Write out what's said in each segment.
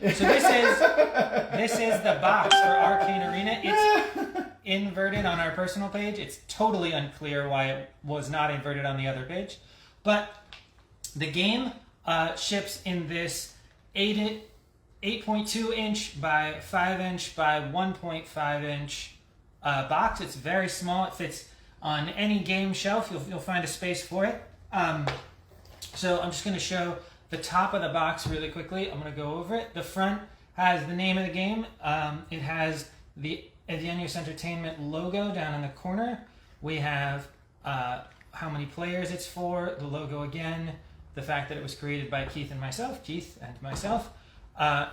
So this is the box for Arcane Arena. It's inverted on our personal page. It's totally unclear why it was not inverted on the other page. But the game ships in this 8.2 inch by 5 inch by 1.5 inch box. It's very small. It fits on any game shelf. You'll find a space for it. So I'm just going to show the top of the box really quickly. I'm going to go over it. The front has the name of the game. It has the Edenius Entertainment logo down in the corner. We have how many players it's for, the logo again, the fact that it was created by Keith and myself,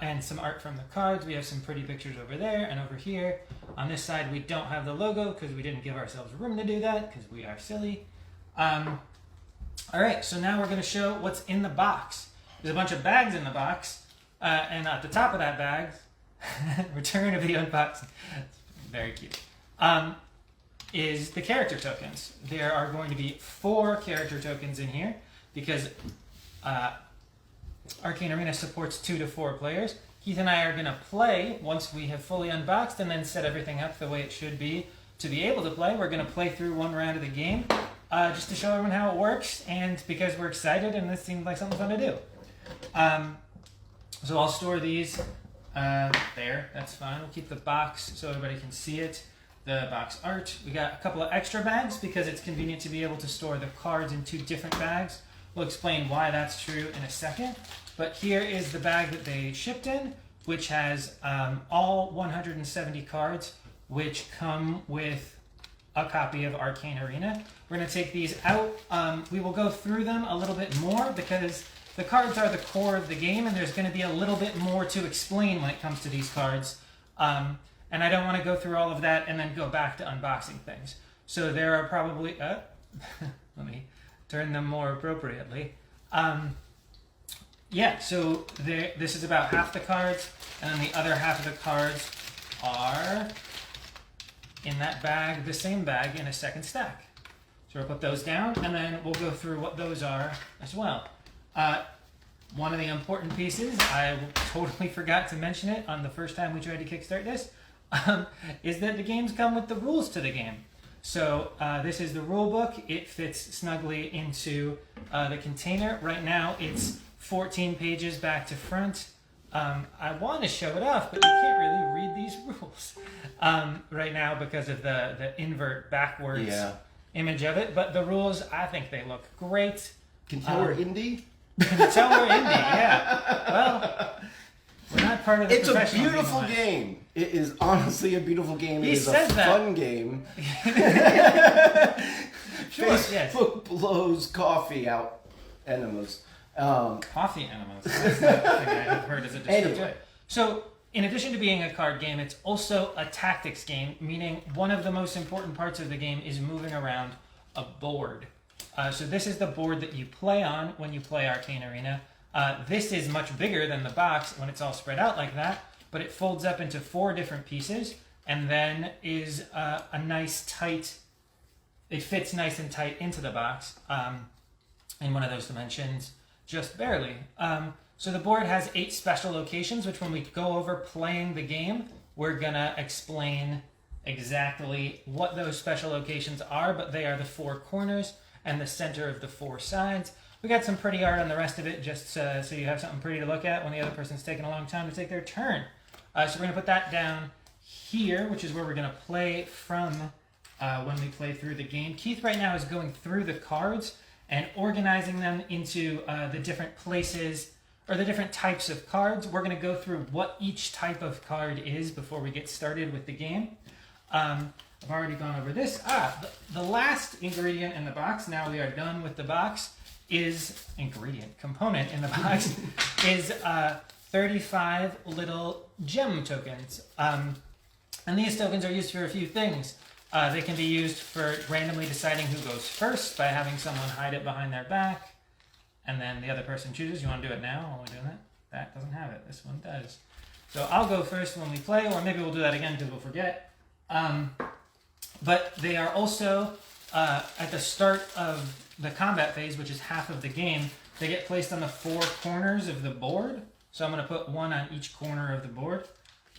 and some art from the cards. We have some pretty pictures over there and over here. On this side, we don't have the logo because we didn't give ourselves room to do that because we are silly. All right, so now we're going to show what's in the box. There's a bunch of bags in the box, and at the top of that bag, return of the unboxing, very cute, is the character tokens. There are going to be 4 character tokens in here because Arcane Arena supports 2 to 4 players. Keith and I are going to play once we have fully unboxed and then set everything up the way it should be to be able to play. We're going to play through one round of the game just to show everyone how it works and because we're excited and this seems like something fun to do. So I'll store these there. That's fine. We'll keep the box so everybody can see it. The box art. We got a couple of extra bags because it's convenient to be able to store the cards in 2 different bags. We'll explain why that's true in a second. But here is the bag that they shipped in, which has all 170 cards, which come with a copy of Arcane Arena. We're going to take these out. We will go through them a little bit more because the cards are the core of the game, and there's going to be a little bit more to explain when it comes to these cards. And I don't want to go through all of that and then go back to unboxing things. So there are probably... let me turn them more appropriately. So this is about half the cards, and then the other half of the cards are in that bag, the same bag, in a second stack. So we'll put those down, and then we'll go through what those are as well. One of the important pieces, I totally forgot to mention it on the first time we tried to kickstart this, is that the games come with the rules to the game. So this is the rule book. It fits snugly into the container. Right now it's 14 pages back to front. I want to show it off, but you can't really read these rules right now because of the invert backwards image of it. But the rules, I think they look great. Can you tell we're indie? Can you tell we're indie? Yeah. Well, we're not part of the professional game. It's a beautiful game. It is honestly a beautiful game. It is a fun game. Sure, Facebook blows coffee out enemas. Coffee enemas. That's not the thing I have heard as a descriptor. Anyway. So, in addition to being a card game, it's also a tactics game, meaning one of the most important parts of the game is moving around a board. So this is the board that you play on when you play Arcane Arena. This is much bigger than the box when it's all spread out like that, but it folds up into 4 different pieces and then is a nice tight, it fits nice and tight into the box in one of those dimensions, just barely. So the board has 8 special locations, which when we go over playing the game, we're gonna explain exactly what those special locations are, but they are the 4 corners and the center of the 4 sides. We got some pretty art on the rest of it, just so you have something pretty to look at when the other person's taking a long time to take their turn. So we're going to put that down here, which is where we're going to play from when we play through the game. Keith right now is going through the cards and organizing them into the different places, or the different types of cards. We're going to go through what each type of card is before we get started with the game. I've already gone over this. The last ingredient in the box, now we are done with the box, component in the box, is 35 little gem tokens. And these tokens are used for a few things. They can be used for randomly deciding who goes first by having someone hide it behind their back, and then the other person chooses. You want to do it now while we're doing that? That doesn't have it. This one does. So I'll go first when we play, or maybe we'll do that again because we'll forget. But they are also, at the start of the combat phase, which is half of the game, they get placed on the 4 corners of the board. So I'm going to put one on each corner of the board.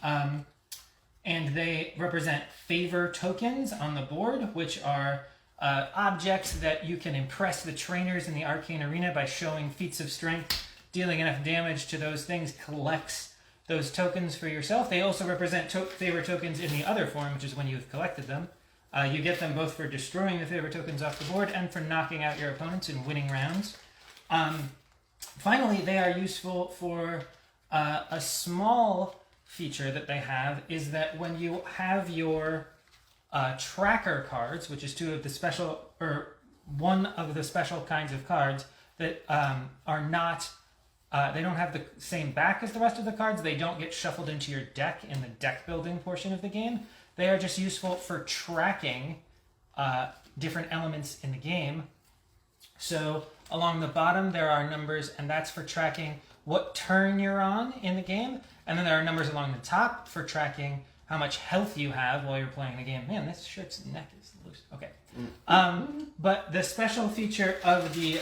And they represent favor tokens on the board, which are objects that you can impress the trainers in the Arcane Arena by showing feats of strength. Dealing enough damage to those things collects those tokens for yourself. They also represent favor tokens in the other form, which is when you've collected them. You get them both for destroying the favor tokens off the board and for knocking out your opponents and winning rounds. Finally, they are useful for a small feature that they have is that when you have your tracker cards, which is one of the special kinds of cards that are not, they don't have the same back as the rest of the cards. They don't get shuffled into your deck in the deck building portion of the game. They are just useful for tracking different elements in the game. So along the bottom there are numbers, and that's for tracking what turn you're on in the game. And then there are numbers along the top for tracking how much health you have while you're playing the game. Man, this shirt's neck is loose. Okay. But the special feature of the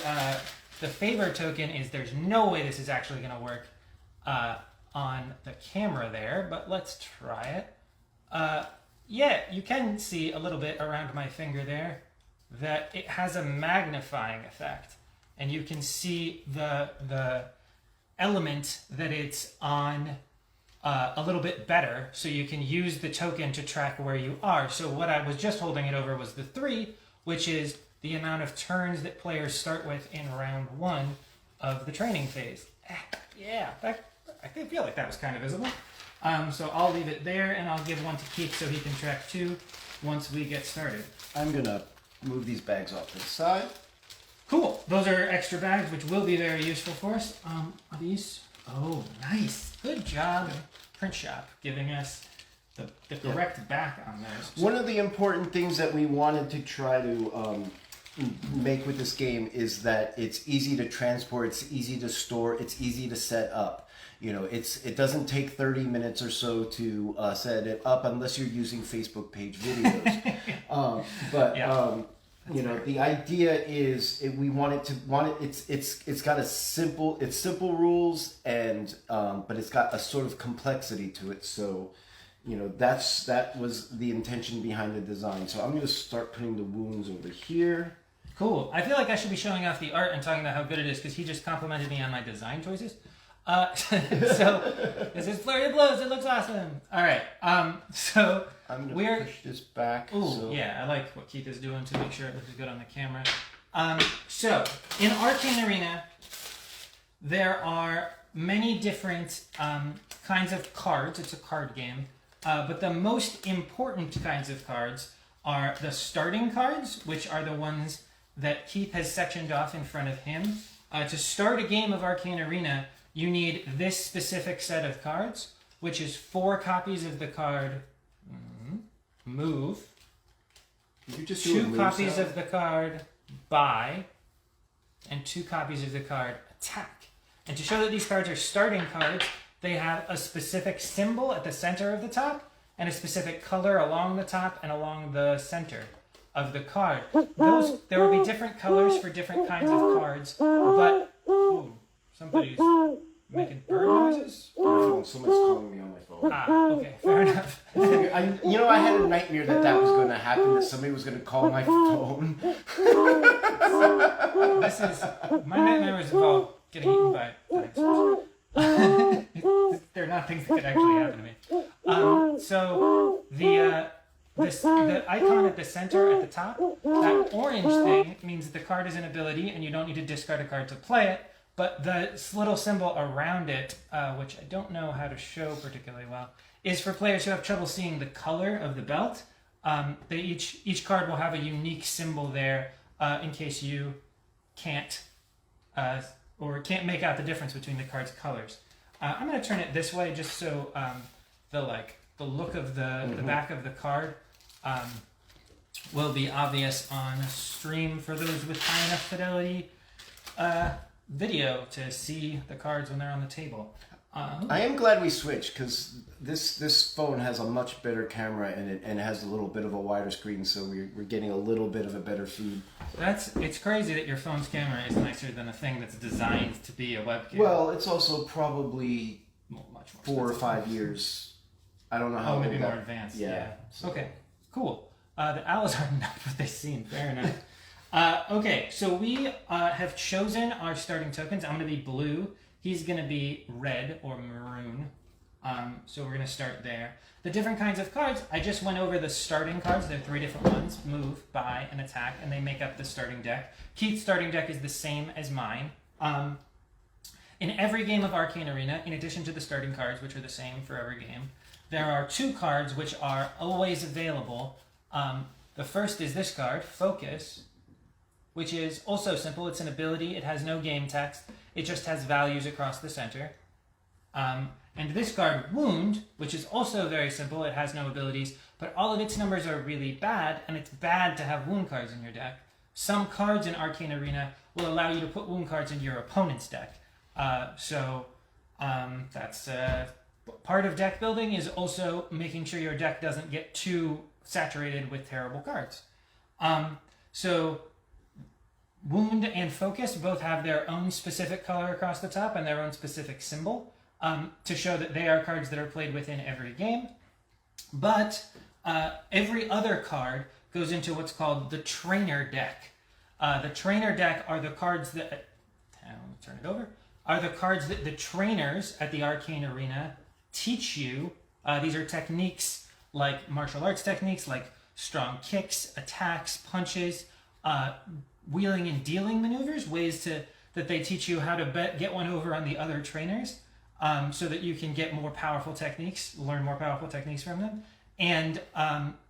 favor token is there's no way this is actually going to work on the camera there, but let's try it. Yeah, you can see a little bit around my finger there that it has a magnifying effect. And you can see the element that it's on a little bit better, so you can use the token to track where you are. So what I was just holding it over was the 3, which is the amount of turns that players start with in round 1 of the training phase. Yeah, I feel like that was kind of visible. So I'll leave it there, and I'll give one to Keith so he can track 2 once we get started. I'm going to move these bags off to the side. Cool. Those are extra bags, which will be very useful for us. Are these? Oh, nice. Good job, Print Shop, giving us the correct back on those. One of the important things that we wanted to try to make with this game is that it's easy to transport, it's easy to store, it's easy to set up. You know, it doesn't take 30 minutes or so to set it up unless you're using Facebook page videos. You know, the idea is it's got simple rules, and but it's got a sort of complexity to it. So, you know, that was the intention behind the design. So I'm going to start putting the wounds over here. Cool. I feel like I should be showing off the art and talking about how good it is because he just complimented me on my design choices. So this is Flurry of Blows. It looks awesome. All right. So I'm going to push this back. Ooh, so. Yeah, I like what Keith is doing to make sure it looks good on the camera. So in Arcane Arena, there are many different kinds of cards. It's a card game. But the most important kinds of cards are the starting cards, which are the ones that Keith has sectioned off in front of him. To start a game of Arcane Arena, you need this specific set of cards, which is 4 copies of the card Move, 2 copies of the card Buy, and 2 copies of the card Attack. And to show that these cards are starting cards, they have a specific symbol at the center of the top and a specific color along the top and along the center of the card. There will be different colors for different kinds of cards, but somebody's making bird noises. Someone's calling me on my phone. Okay, fair enough. I had a nightmare that was going to happen, that somebody was going to call my phone. My nightmare was involved getting eaten by dinosaurs. They're not things that could actually happen to me. So the icon at the center at the top, that orange thing means that the card is an ability and you don't need to discard a card to play it. But the little symbol around it, which I don't know how to show particularly well, is for players who have trouble seeing the color of the belt. Each card will have a unique symbol there in case you can't make out the difference between the card's colors. I'm going to turn it this way just so the look of the back of the card will be obvious on stream for those with high enough fidelity video to see the cards when they're on the table. I am glad we switched because this phone has a much better camera in it and it has a little bit of a wider screen, so we're getting a little bit of a better feed. It's crazy that your phone's camera is nicer than a thing that's designed to be a webcam. Well, it's also probably Much more 4 or 5 years. I don't know how. maybe old more that- advanced. Yeah. So. Okay, cool. The owls are not what they seem. Fair enough. Okay, so we have chosen our starting tokens. I'm going to be blue. He's going to be red or maroon. So we're going to start there. The different kinds of cards, I just went over the starting cards. There are 3 different ones: move, buy, and attack, and they make up the starting deck. Keith's starting deck is the same as mine. In every game of Arcane Arena, in addition to the starting cards, which are the same for every game, there are 2 cards which are always available. The first is this card, Focus, which is also simple. It's an ability. It has no game text. It just has values across the center. And this card, Wound, which is also very simple. It has no abilities, but all of its numbers are really bad, and it's bad to have wound cards in your deck. Some cards in Arcane Arena will allow you to put wound cards in your opponent's deck. So that's part of deck building is also making sure your deck doesn't get too saturated with terrible cards. So Wound and Focus both have their own specific color across the top and their own specific symbol to show that they are cards that are played within every game. But every other card goes into what's called the Trainer deck. The Trainer deck are the cards that... Let me turn it over. Are the cards that the trainers at the Arcane Arena teach you. These are techniques like martial arts techniques, like strong kicks, attacks, punches, wheeling and dealing maneuvers, ways that they teach you how to get one over on the other trainers, so that you can get more powerful techniques, learn more powerful techniques from them. And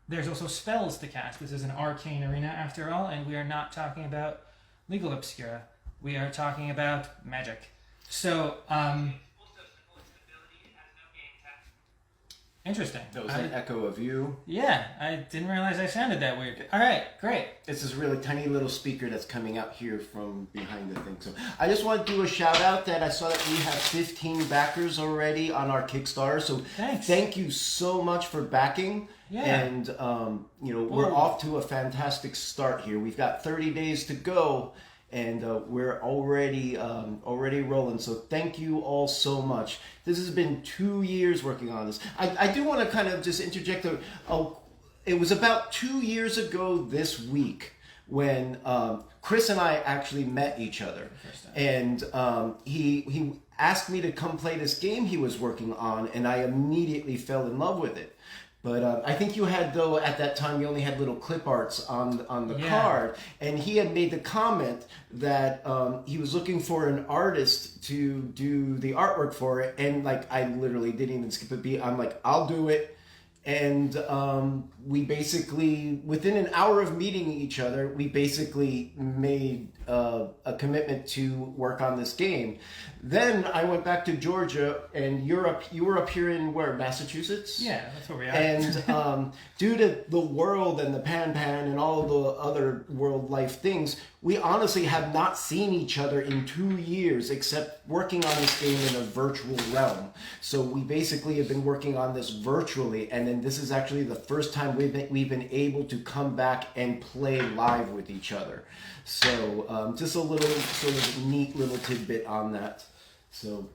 there's also spells to cast. This is an Arcane Arena after all, and we are not talking about Legal Obscura. We are talking about magic. So, interesting. That was an echo of you. Yeah, I didn't realize I sounded that weird. All right, great. It's this really tiny little speaker that's coming out here from behind the thing. So I just want to do a shout out that I saw that we have 15 backers already on our Kickstarter. So Thanks. Thank you so much for backing. Yeah. And we're off to a fantastic start here. We've got 30 days to go. And we're already rolling. So thank you all so much. This has been 2 years working on this. I do want to kind of just interject. It was about 2 years ago this week when Chris and I actually met each other. And he asked me to come play this game he was working on, and I immediately fell in love with it. But I think you had, though, at that time, you only had little clip arts on the card. And he had made the comment that he was looking for an artist to do the artwork for it. And, I literally didn't even skip a beat. I'm like, I'll do it. And we basically, within an hour of meeting each other, we basically made a commitment to work on this game. Then I went back to Georgia, and you were up here in where, Massachusetts? Yeah, that's where we are. And due to the world and the pan and all the other world life things, we honestly have not seen each other in 2 years, except working on this game in a virtual realm. So we basically have been working on this virtually, and then this is actually the first time we've been able to come back and play live with each other. So just a little sort of neat little tidbit on that. So.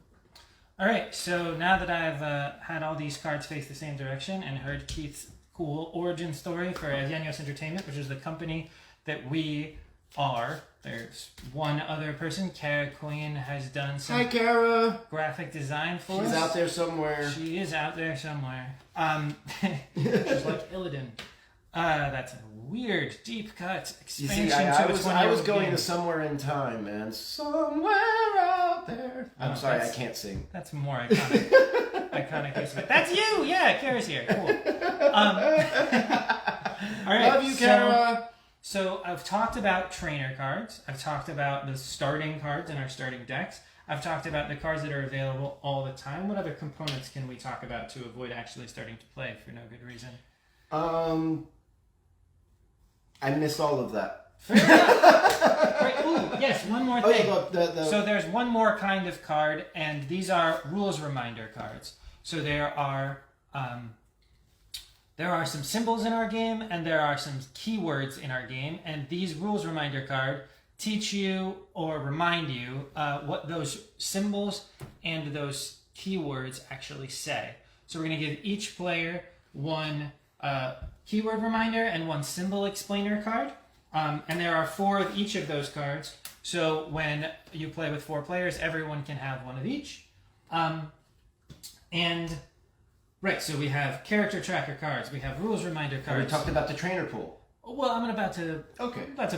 All right, so now that I've had all these cards face the same direction and heard Keith's cool origin story for Yanios Entertainment, which is the company that we are, there's one other person. Kara Queen has done some Hi, Kara. graphic design for us. She's out there somewhere. She is out there somewhere. She's like Illidan. That's a weird, deep cut expansion. You see, I was going to somewhere in time, man. Somewhere out there. I'm sorry, I can't sing. That's more iconic. Iconic use of it. That's you! Yeah, Kara's here. Cool. All right. Love you, Kara. So I've talked about trainer cards. I've talked about the starting cards in our starting decks. I've talked about the cards that are available all the time. What other components can we talk about to avoid actually starting to play for no good reason? I missed all of that. Right. Ooh, yes, one more thing. Oh, So there's one more kind of card, and these are rules reminder cards. So there are there are some symbols in our game and there are some keywords in our game, and these rules reminder card teach you or remind you what those symbols and those keywords actually say. So we're going to give each player one keyword reminder and one symbol explainer card. And there are 4 of each of those cards. So when you play with 4 players, everyone can have one of each. Right, so we have character tracker cards, we have rules reminder cards. We talked about the trainer pool. Well, I'm about to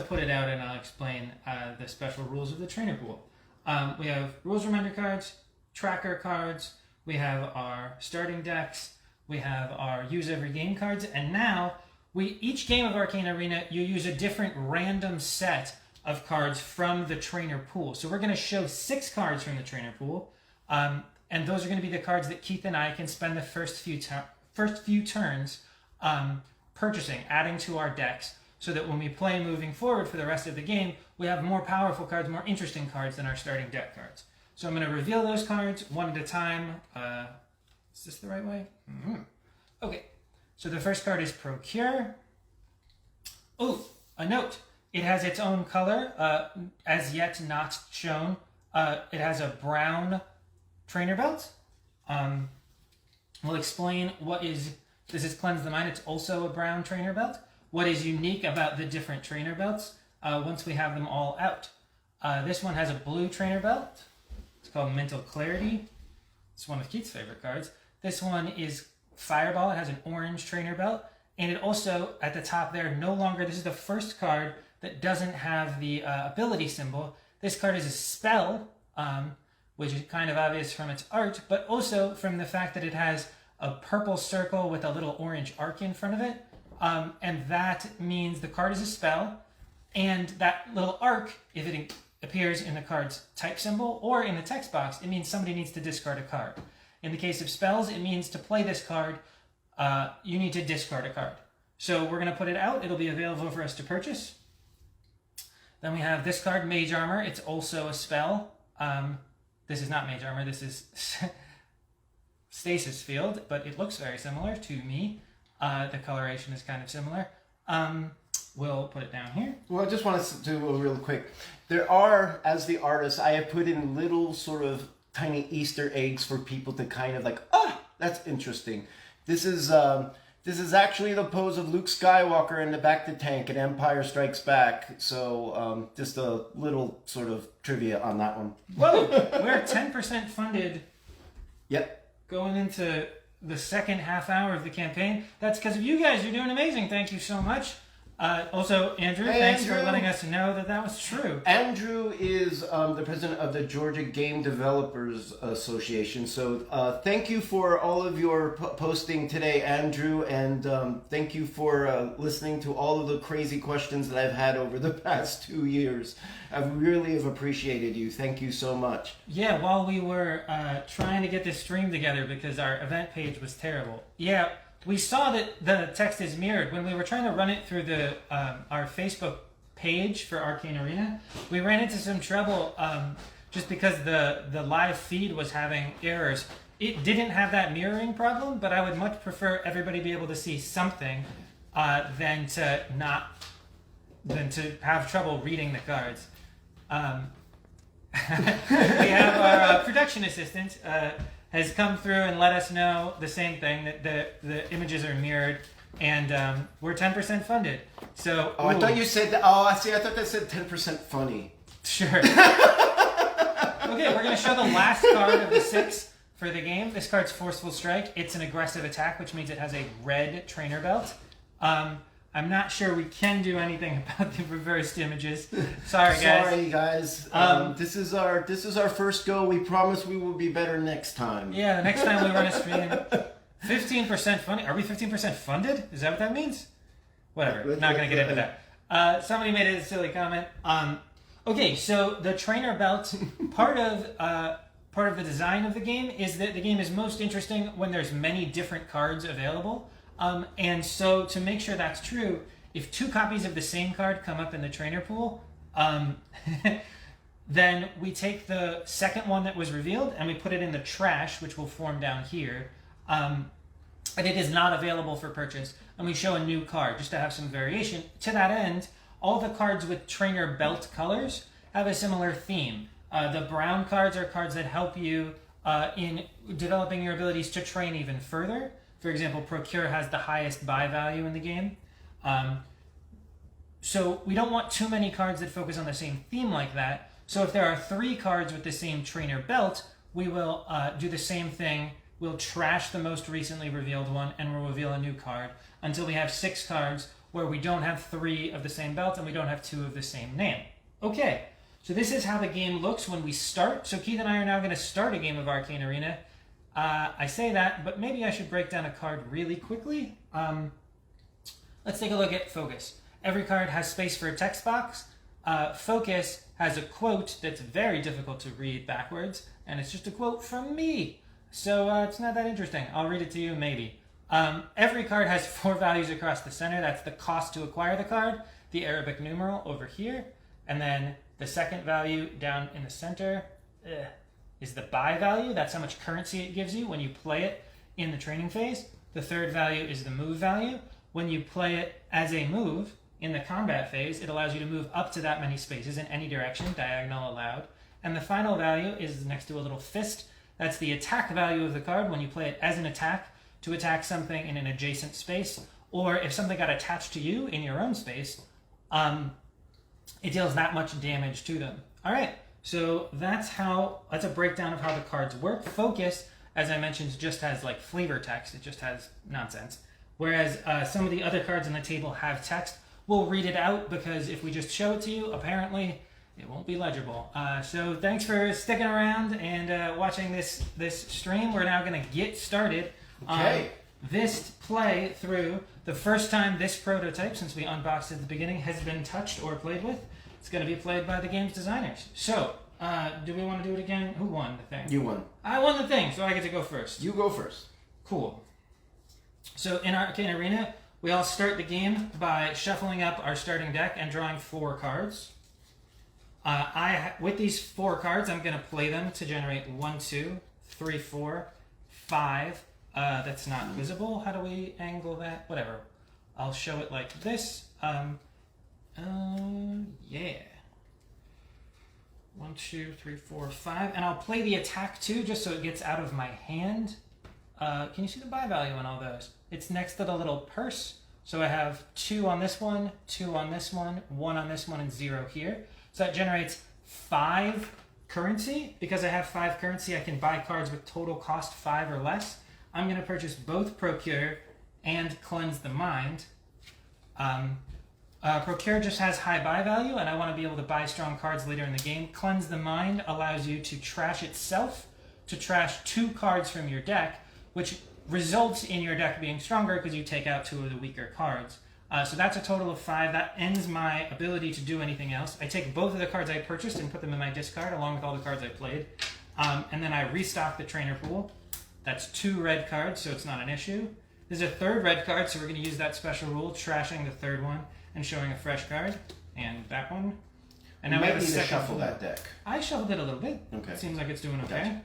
put it out, and I'll explain the special rules of the trainer pool. We have rules reminder cards, tracker cards, we have our starting decks, we have our use every game cards, and now each game of Arcane Arena, you use a different random set of cards from the trainer pool. So we're going to show 6 cards from the trainer pool, and those are going to be the cards that Keith and I can spend the first few turns purchasing, adding to our decks, so that when we play moving forward for the rest of the game, we have more powerful cards, more interesting cards than our starting deck cards. So I'm going to reveal those cards one at a time. Is this the right way? Mm-hmm. Okay, so the first card is Procure. Oh, a note. It has its own color, as yet not shown. It has a brown trainer belt. We'll explain this is Cleanse the Mind. It's also a brown trainer belt. What is unique about the different trainer belts once we have them all out. This one has a blue trainer belt. It's called Mental Clarity. It's one of Keith's favorite cards. This one is Fireball. It has an orange trainer belt. And it also, at the top there, this is the first card that doesn't have the ability symbol. This card is a spell, which is kind of obvious from its art, but also from the fact that it has a purple circle with a little orange arc in front of it. And that means the card is a spell, and that little arc, if it appears in the card's type symbol or in the text box, it means somebody needs to discard a card. In the case of spells, it means to play this card, you need to discard a card. So we're going to put it out. It'll be available for us to purchase. Then we have this card, Mage Armor. It's also a spell. This is not Mage Armor. This is Stasis Field, but it looks very similar to me. The coloration is kind of similar. We'll put it down here. Well, I just want to do a real quick. There are, as the artist, I have put in little sort of tiny Easter eggs for people to kind of like, that's interesting. This is actually the pose of Luke Skywalker in the Bacta tank in Empire Strikes Back. So just a little sort of trivia on that one. Whoa, we're 10% funded. Yep. Going into the second half hour of the campaign. That's because of you guys. You're doing amazing. Thank you so much. Also, Andrew, thanks for letting us know that was true. Andrew is the president of the Georgia Game Developers Association. So thank you for all of your posting today, Andrew, and thank you for listening to all of the crazy questions that I've had over the past 2 years. I really have appreciated you. Thank you so much. Yeah, while we were trying to get this stream together because our event page was terrible. Yeah. We saw that the text is mirrored. When we were trying to run it through our Facebook page for Arcane Arena, we ran into some trouble just because the live feed was having errors. It didn't have that mirroring problem, but I would much prefer everybody be able to see something than to have trouble reading the cards. We have our production assistant has come through and let us know the same thing, that the images are mirrored, and we're 10% funded. So I thought you said that. Oh, I see. I thought that said 10% funny. Sure. Okay, we're going to show the last card of the 6 for the game. This card's Forceful Strike. It's an aggressive attack, which means it has a red trainer belt. I'm not sure we can do anything about the reversed images. Sorry, guys. This is our first go. We promise we will be better next time. Yeah, the next time we run a stream. 15% funded. Are we 15% funded? Is that what that means? Whatever. Not going to get into that. Somebody made a silly comment. Okay, so the trainer belt, part of the design of the game is that the game is most interesting when there's many different cards available. And so to make sure that's true, if 2 copies of the same card come up in the trainer pool, then we take the second one that was revealed and we put it in the trash, which will form down here. and it is not available for purchase, and we show a new card just to have some variation. To that end, all the cards with trainer belt colors have a similar theme. The brown cards are cards that help you in developing your abilities to train even further. For example, Procure has the highest buy value in the game. So we don't want too many cards that focus on the same theme like that. So if there are 3 cards with the same trainer belt, we will do the same thing. We'll trash the most recently revealed one and we'll reveal a new card until we have 6 cards where we don't have 3 of the same belt and we don't have 2 of the same name. Okay, so this is how the game looks when we start. So Keith and I are now going to start a game of Arcane Arena. I say that, but maybe I should break down a card really quickly. Let's take a look at Focus. Every card has space for a text box. Focus has a quote that's very difficult to read backwards, and it's just a quote from me. So it's not that interesting. I'll read it to you, maybe. Every card has 4 values across the center. That's the cost to acquire the card, the Arabic numeral over here, and then the second value down in the center is the buy value. That's how much currency it gives you when you play it in the training phase. The third value is the move value. When you play it as a move in the combat phase, it allows you to move up to that many spaces in any direction, diagonal allowed. And the final value is next to a little fist. That's the attack value of the card when you play it as an attack to attack something in an adjacent space, or if something got attached to you in your own space, it deals that much damage to them. All right, so that's a breakdown of how the cards work. Focus, as I mentioned, just has like flavor text. It just has nonsense. Whereas some of the other cards on the table have text. We'll read it out because if we just show it to you, apparently it won't be legible. So thanks for sticking around and watching this stream. We're now going to get started on this play through. The first time this prototype, since we unboxed at the beginning, has been touched or played with. It's going to be played by the game's designers. So, do we want to do it again? Who won the thing? You won. I won the thing, so I get to go first. You go first. Cool. So in Arcane Arena, we all start the game by shuffling up our starting deck and drawing 4 cards. With these 4 cards, I'm going to play them to generate 1, 2, 3, 4, 5. That's not visible. How do we angle that? Whatever. I'll show it like this. Yeah. 1, 2, 3, 4, 5. And I'll play the attack too, just so it gets out of my hand. Can you see the buy value on all those? It's next to the little purse. So I have 2 on this one, 2 on this one, 1 on this one, and 0 here. So that generates 5 currency. Because I have 5 currency, I can buy cards with total cost 5 or less. I'm going to purchase both Procure and Cleanse the Mind. Procure just has high buy value, and I want to be able to buy strong cards later in the game. Cleanse the Mind allows you to trash itself, to trash 2 cards from your deck, which results in your deck being stronger because you take out 2 of the weaker cards. So that's a total of 5. That ends my ability to do anything else. I take both of the cards I purchased and put them in my discard along with all the cards I played. And then I restock the trainer pool. That's 2 red cards, so it's not an issue. There's a 3rd red card, so we're going to use that special rule, trashing the 3rd one and showing a fresh card. And that one. And now we have a second shuffle that deck. I shuffled it a little bit. Okay. It seems like it's doing okay. Gotcha.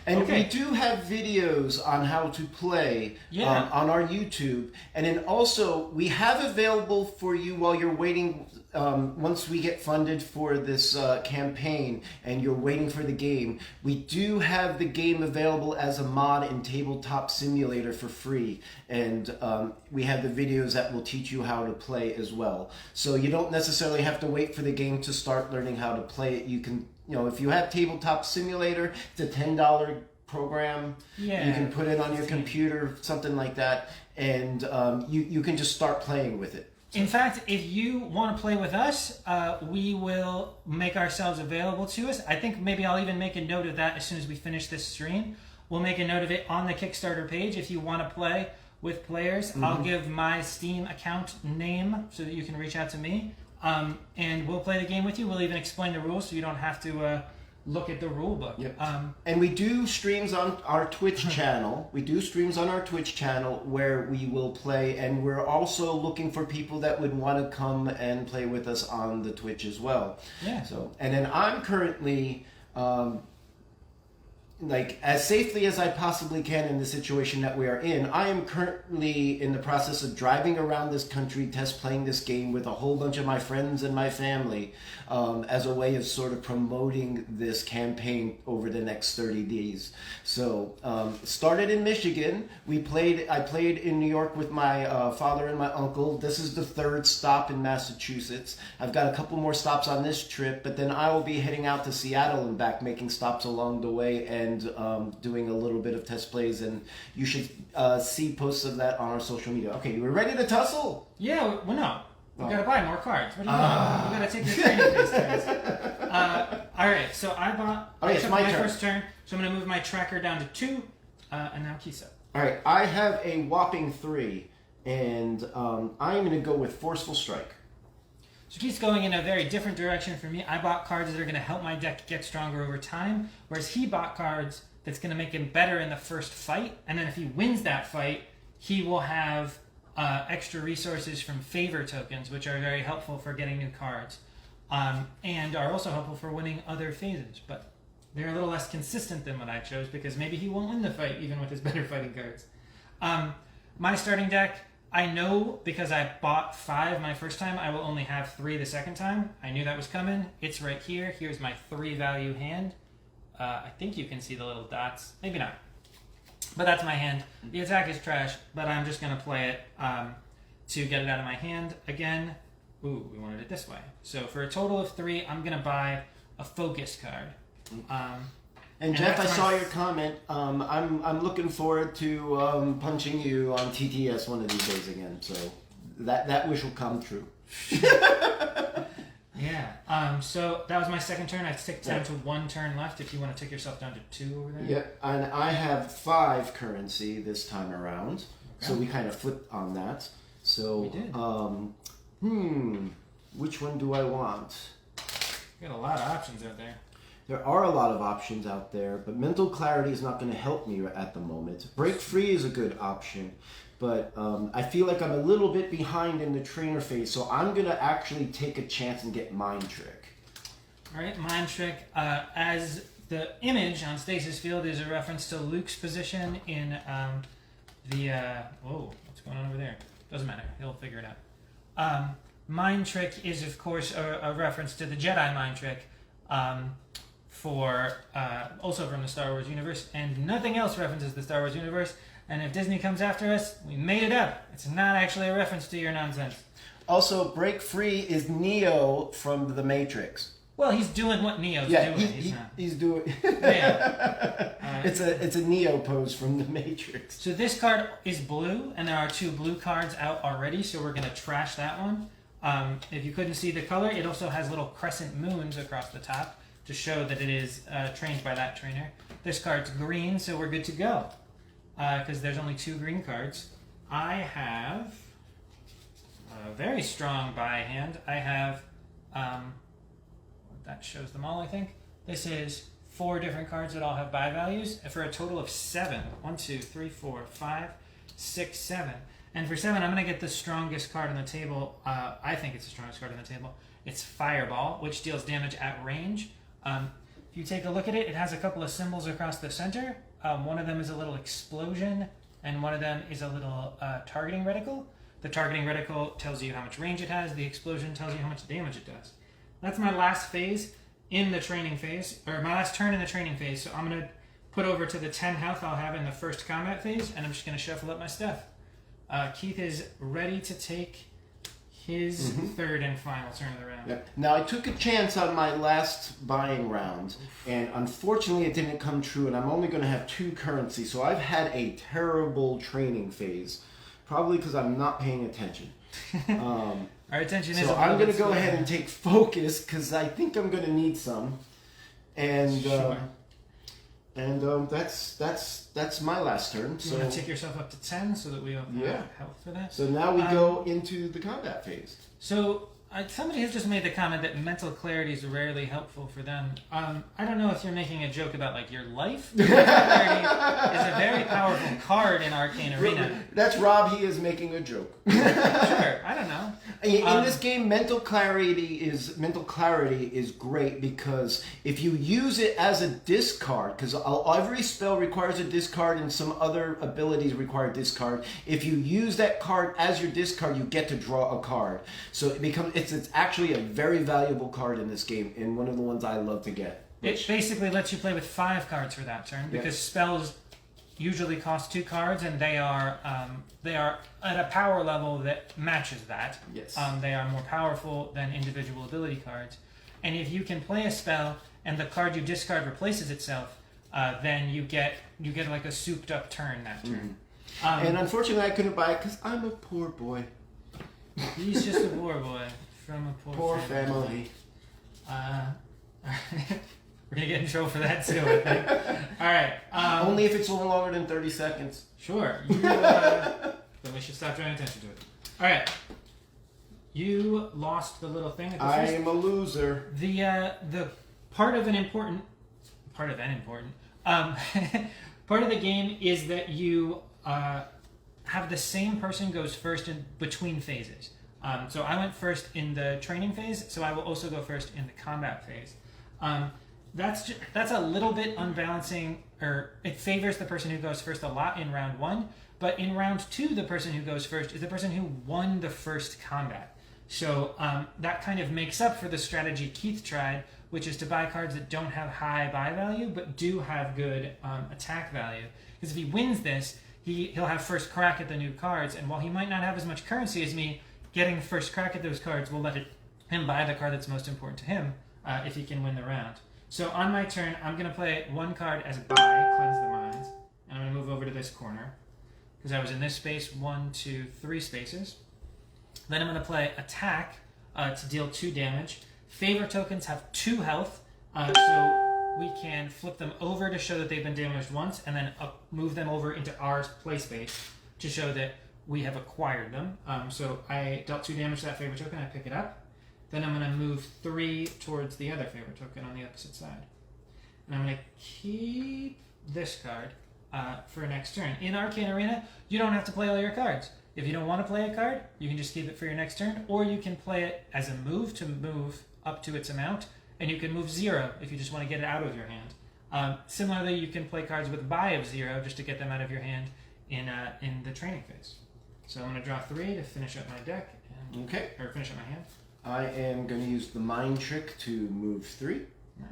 We do have videos on how to play on our YouTube, and then also we have available for you while you're waiting. Once we get funded for this campaign and you're waiting for the game, we do have the game available as a mod in Tabletop Simulator for free, and we have the videos that will teach you how to play as well. So you don't necessarily have to wait for the game to start learning how to play it. You can. If you have Tabletop Simulator, it's a $10 program. Yeah, you can put it on your computer, something like that, and you can just start playing with it. In fact, if you want to play with us, we will make ourselves available to us. I think maybe I'll even make a note of that as soon as we finish this stream. We'll make a note of it on the Kickstarter page if you want to play with players. Mm-hmm. I'll give my Steam account name so that you can reach out to me. And we'll play the game with you. We'll even explain the rules so you don't have to look at the rule book. Yep. And we do streams on our Twitch channel. Where we will play, and we're also looking for people that would want to come and play with us on the Twitch as well. Yeah. So, and then I'm currently like as safely as I possibly can in the situation that we are in. I am currently in the process of driving around this country, test playing this game with a whole bunch of my friends and my family, as a way of sort of promoting this campaign over the next 30 days. So started in Michigan. I played in New York with my father and my uncle. This is the third stop in Massachusetts. I've got a couple more stops on this trip, but then I will be heading out to Seattle and back, making stops along the way, and doing a little bit of test plays, and you should see posts of that on our social media. Okay, you were ready to tussle? Yeah, well, no. We gotta buy more cards. What do you want? We gotta take your training phase turns. Alright, so I took my first turn, so I'm gonna move my tracker down to 2, and now Keith's up. Alright, I have a whopping 3, and I'm gonna go with Forceful Strike. So Keith's going in a very different direction from me. I bought cards that are going to help my deck get stronger over time, whereas he bought cards that's going to make him better in the first fight, and then if he wins that fight, he will have extra resources from favor tokens, which are very helpful for getting new cards, and are also helpful for winning other phases, but they're a little less consistent than what I chose, because maybe he won't win the fight even with his better fighting cards. My starting deck, I know because I bought 5 my first time, I will only have 3 the second time. I knew that was coming. It's right here. Here's my 3 value hand. I think you can see the little dots. Maybe not. But that's my hand. The attack is trash, but I'm just going to play it to get it out of my hand. Again, ooh, we wanted it this way. So for a total of 3, I'm going to buy a focus card. And Jeff, I saw your comment. I'm looking forward to punching you on TTS one of these days again. So that wish will come true. Yeah. So that was my second turn. I ticked down to 1 turn left. If you want to tick yourself down to 2 over there. Yep. And I have 5 currency this time around. Okay. So we kind of flipped on that. So we did. Which one do I want? You got a lot of options out there. There are a lot of options out there, but mental clarity is not going to help me at the moment. Break free is a good option, but I feel like I'm a little bit behind in the trainer phase, so I'm going to actually take a chance and get Mind Trick. All right, Mind Trick, as the image on Stasis Field is a reference to Luke's position in whoa, what's going on over there? Doesn't matter, he'll figure it out. Mind Trick is, of course, a reference to the Jedi Mind Trick, also from the Star Wars universe, and nothing else references the Star Wars universe, and if Disney comes after us, we made it up. It's not actually a reference to your nonsense. Also, Break Free is Neo from The Matrix. Well, he's doing what Neo's doing. He's doing... Yeah. It's a Neo pose from The Matrix. So this card is blue, and there are 2 blue cards out already, so we're going to trash that one. If you couldn't see the color, it also has little crescent moons across the top to show that it is trained by that trainer. This card's green, so we're good to go, because there's only 2 green cards. I have a very strong buy hand. I have, that shows them all, I think. This is 4 different cards that all have buy values, for a total of 7. 1, 2, 3, 4, 5, 6, 7. And for 7, I'm going to get the strongest card on the table. I think it's the strongest card on the table. It's Fireball, which deals damage at range. If you take a look at it, it has a couple of symbols across the center. One of them is a little explosion, and one of them is a little targeting reticle. The targeting reticle tells you how much range it has. The explosion tells you how much damage it does. That's my last phase in the training phase, or my last turn in the training phase. So I'm going to put over to the 10 health I'll have in the first combat phase, and I'm just going to shuffle up my stuff. Keith is ready to take his third and final turn of the round. Yep. Now, I took a chance on my last buying round, and unfortunately it didn't come true, and I'm only going to have 2 currency, so I've had a terrible training phase, probably because I'm not paying attention. Our attention is... So I'm going to go ahead and take focus, because I think I'm going to need some, and... Sure. That's my last turn. So you want to take yourself up to 10 so that we have health for that? So now we go into the combat phase. So Somebody has just made the comment that mental clarity is rarely helpful for them. I don't know if you're making a joke about like your life. Mental clarity is a very powerful card in Arcane Arena. That's Rob. He is making a joke. Sure, I don't know. In this game, mental clarity is great because if you use it as a discard, because every spell requires a discard and some other abilities require discard. If you use that card as your discard, you get to draw a card. So it's actually a very valuable card in this game, and one of the ones I love to get. It basically lets you play with 5 cards for that turn because spells usually cost 2 cards, and they are at a power level that matches that. Yes. They are more powerful than individual ability cards, and if you can play a spell and the card you discard replaces itself, then you get like a souped up turn that turn. And unfortunately, I couldn't buy it because I'm a poor boy. He's just a poor boy from a poor family. We're gonna get in trouble for that too, I think. All right. Only if it's longer than 30 seconds. Sure. Then we should stop drawing attention to it. All right. You lost the little thing. I am a loser. The part of part of the game is that you have the same person goes first in between phases. So I went first in the training phase, so I will also go first in the combat phase. That's a little bit unbalancing, or it favors the person who goes first a lot in round 1, but in round 2, the person who goes first is the person who won the first combat. So that kind of makes up for the strategy Keith tried, which is to buy cards that don't have high buy value, but do have good attack value. Because if he wins this, he'll have first crack at the new cards, and while he might not have as much currency as me, getting first crack at those cards will let him buy the card that's most important to him if he can win the round. So on my turn, I'm going to play 1 card as a buy, Cleanse the Minds, and I'm going to move over to this corner, because I was in this space 1, 2, 3 spaces. Then I'm going to play Attack to deal 2 damage. Favor tokens have 2 health, so we can flip them over to show that they've been damaged once, and then move them over into our play space to show that we have acquired them. So I dealt 2 damage to that favor token, I pick it up. Then I'm going to move 3 towards the other favor token on the opposite side. And I'm going to keep this card for next turn. In Arcane Arena, you don't have to play all your cards. If you don't want to play a card, you can just keep it for your next turn, or you can play it as a move to move up to its amount, and you can move 0 if you just want to get it out of your hand. Similarly, you can play cards with buy of 0 just to get them out of your hand in the training phase. So I'm going to draw 3 to finish up my deck, or finish up my hand. I am going to use the mind trick to move 3.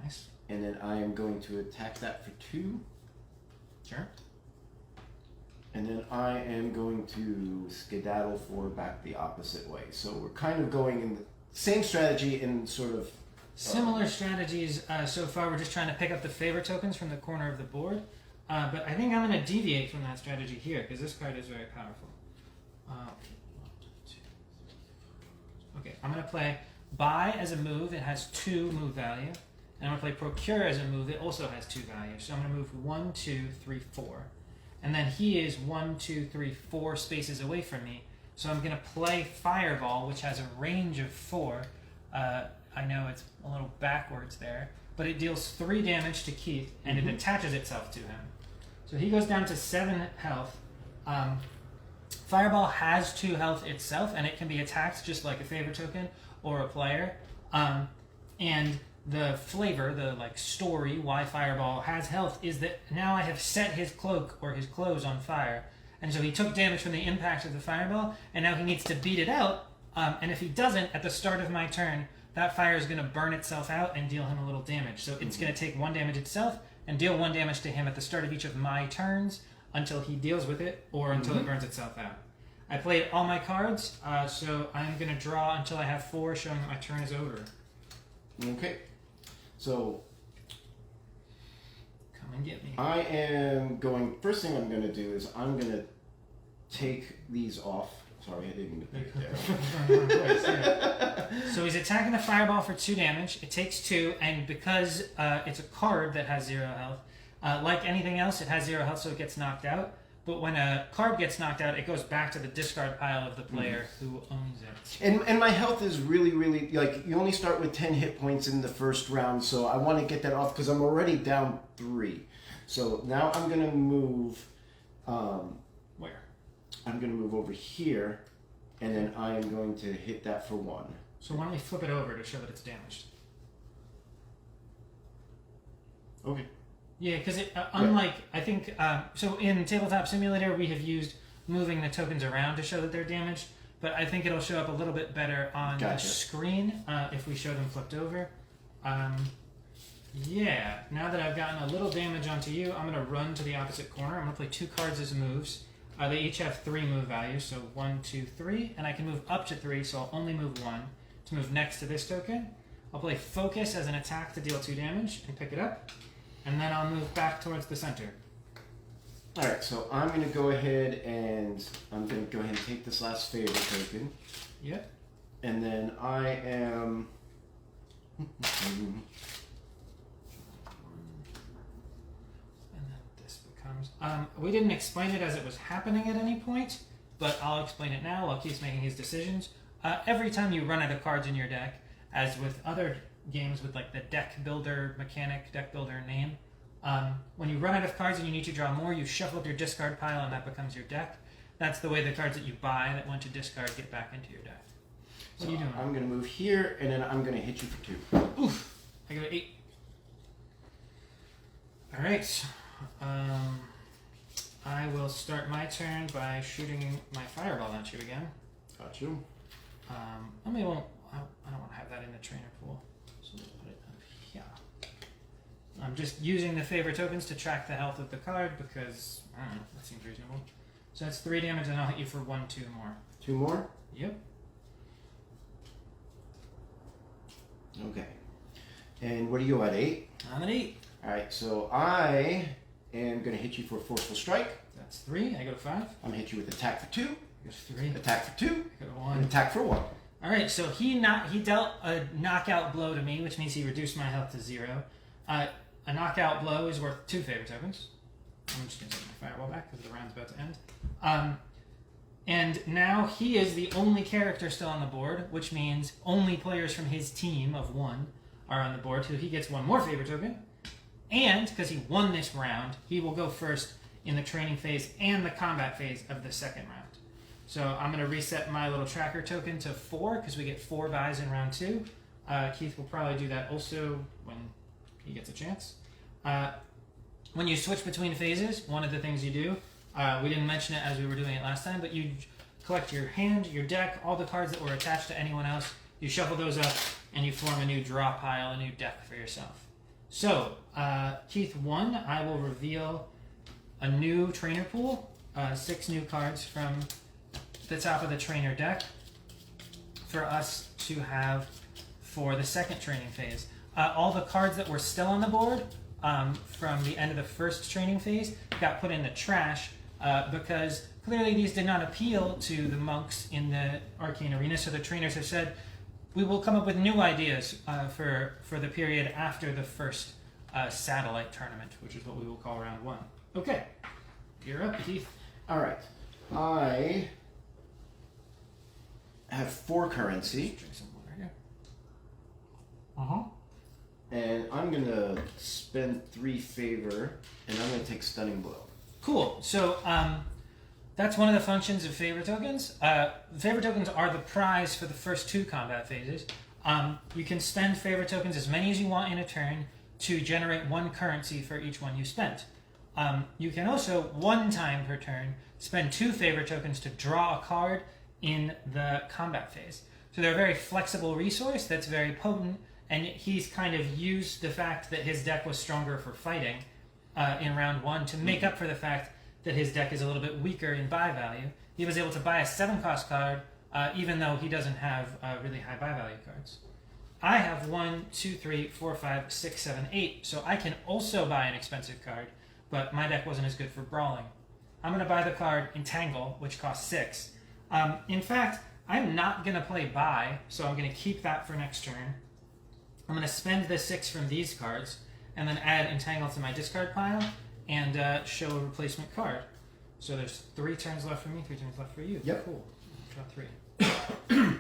Nice. And then I am going to attack that for 2. Sure. And then I am going to skedaddle 4 back the opposite way. So we're kind of going in the same strategy in sort of... Similar strategies so far. We're just trying to pick up the favor tokens from the corner of the board. But I think I'm going to deviate from that strategy here, because this card is very powerful. Okay, I'm going to play Buy as a move. It has 2 move value. And I'm going to play Procure as a move. It also has 2 value. So I'm going to move 1, 2, 3, 4. And then he is 1, 2, 3, 4 spaces away from me. So I'm going to play Fireball, which has a range of 4. I know it's a little backwards there, but it deals 3 damage to Keith, and it attaches itself to him. So he goes down to 7 health. Fireball has 2 health itself, and it can be attacked just like a favor token or a player. And the flavor, the story why Fireball has health is that now I have set his cloak or his clothes on fire. And so he took damage from the impact of the Fireball, and now he needs to beat it out. And if he doesn't, at the start of my turn, that fire is going to burn itself out and deal him a little damage. So it's going to take 1 damage itself and deal 1 damage to him at the start of each of my turns until he deals with it or until it burns itself out. I played all my cards, so I'm going to draw until I have 4, showing that my turn is over. Okay. So... Come and get me. I am going... First thing I'm going to do is I'm going to take these off. Sorry, I didn't mean to pick there. So he's attacking the Fireball for 2 damage. It takes 2, and because it's a card that has 0 health, like anything else, it has 0 health, so it gets knocked out. but when a card gets knocked out, it goes back to the discard pile of the player who owns it. And my health is really, like, you only start with 10 hit points in the first round, so I want to get that off because I'm already down 3. So now I'm going to move... Where? I'm going to move over here, and then I am going to hit that for 1. So why don't we flip it over to show that it's damaged? Okay. Yeah, because unlike, I think, so in Tabletop Simulator, we have used moving the tokens around to show that they're damaged, but I think it'll show up a little bit better on the screen if we show them flipped over. Yeah, now that I've gotten a little damage onto you, I'm going to run to the opposite corner. I'm going to play 2 cards as moves. They each have 3 move values, so 1, 2, 3, and I can move up to 3, so I'll only move 1 to move next to this token. I'll play Focus as an attack to deal 2 damage and pick it up. And then I'll move back towards the center. Alright, so I'm going to go ahead and take this last favor token. Yep. And then I am... And then this becomes... we didn't explain it as it was happening at any point, but I'll explain it now while Keith's making his decisions. Every time you run out of cards in your deck, as with other games with like the deck builder mechanic, deck builder name, when you run out of cards and you need to draw more, you shuffle up your discard pile and that becomes your deck. That's the way the cards that you buy that went to discard get back into your deck. What are you doing? I'm going to move here, and then I'm going to hit you for 2. Oof! I got an 8. Alright. I will start my turn by shooting my fireball at you again. Got you. I don't want to have that in the trainer pool. So we'll put it up here. I'm just using the favor tokens to track the health of the card because, I don't know, that seems reasonable. So that's 3 damage and I'll hit you for 1, 2 more. 2 more? Yep. Okay. And what are you at, 8? I'm at 8. Alright, so I am going to hit you for Forceful Strike. That's 3. I go to 5. I'm going to hit you with Attack for 2. I go to 3. Attack for 2. I go to 1. And Attack for 1. Alright, so he dealt a knockout blow to me, which means he reduced my health to 0. A knockout blow is worth 2 favor tokens. I'm just going to take my fireball back because the round's about to end. And now he is the only character still on the board, which means only players from his team of 1 are on the board, so he gets 1 more favor token. And, because he won this round, he will go first in the training phase and the combat phase of the second round. So I'm going to reset my little tracker token to 4, because we get 4 buys in round 2. Keith will probably do that also when he gets a chance. When you switch between phases, one of the things you do, we didn't mention it as we were doing it last time, but you collect your hand, your deck, all the cards that were attached to anyone else, you shuffle those up, and you form a new draw pile, a new deck for yourself. So, Keith 1, I will reveal a new trainer pool, 6 new cards from the top of the trainer deck for us to have for the second training phase. All the cards that were still on the board from the end of the first training phase got put in the trash because clearly these did not appeal to the monks in the Arcane arena, so the trainers have said, we will come up with new ideas for the period after the first satellite tournament, which is what we will call round 1. Okay, you're up, Keith. All right. I have 4 currency. Drink some water here. And I'm going to spend 3 favor, and I'm going to take Stunning Blow. Cool. So that's one of the functions of favor tokens. Favor tokens are the prize for the first 2 combat phases. You can spend favor tokens as many as you want in a turn to generate 1 currency for each one you spent. You can also, 1 time per turn, spend 2 favor tokens to draw a card in the combat phase. So they're a very flexible resource that's very potent, and he's kind of used the fact that his deck was stronger for fighting in round 1 to make up for the fact that his deck is a little bit weaker in buy value. He was able to buy a 7-cost card even though he doesn't have really high buy value cards. I have 1, 2, 3, 4, 5, 6, 7, 8, so I can also buy an expensive card, but my deck wasn't as good for brawling. I'm going to buy the card Entangle, which costs 6. In fact, I'm not going to play buy, so I'm going to keep that for next turn. I'm going to spend the 6 from these cards, and then add Entangle to my discard pile, and show a replacement card. So there's 3 turns left for me, 3 turns left for you. Yep. Cool. Draw 3.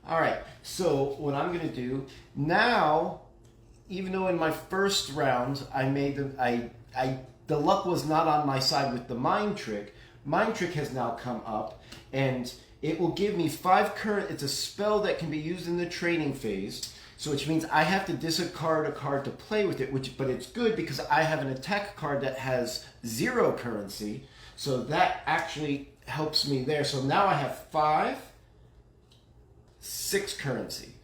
All right. So what I'm going to do now, even though in my first round I made the luck was not on my side with the Mind Trick. Mind Trick has now come up, and it will give me 5 current. It's a spell that can be used in the training phase, so which means I have to discard a card to play with it. But it's good because I have an attack card that has 0 currency, so that actually helps me there. So now I have 6 currency.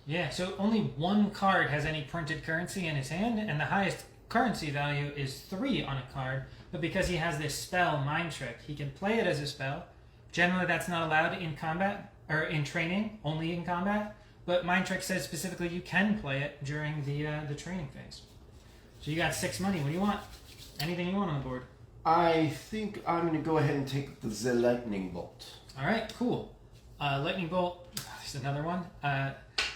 Yeah, so only 1 card has any printed currency in his hand, and the highest currency value is 3 on a card. But because he has this spell, Mind Trick, he can play it as a spell. Generally, that's not allowed in combat, or in training, only in combat. But Mind Trick says specifically you can play it during the training phase. So you got 6 money. What do you want? Anything you want on the board? I think I'm going to go ahead and take the Lightning Bolt. All right, cool. Lightning Bolt, there's another one.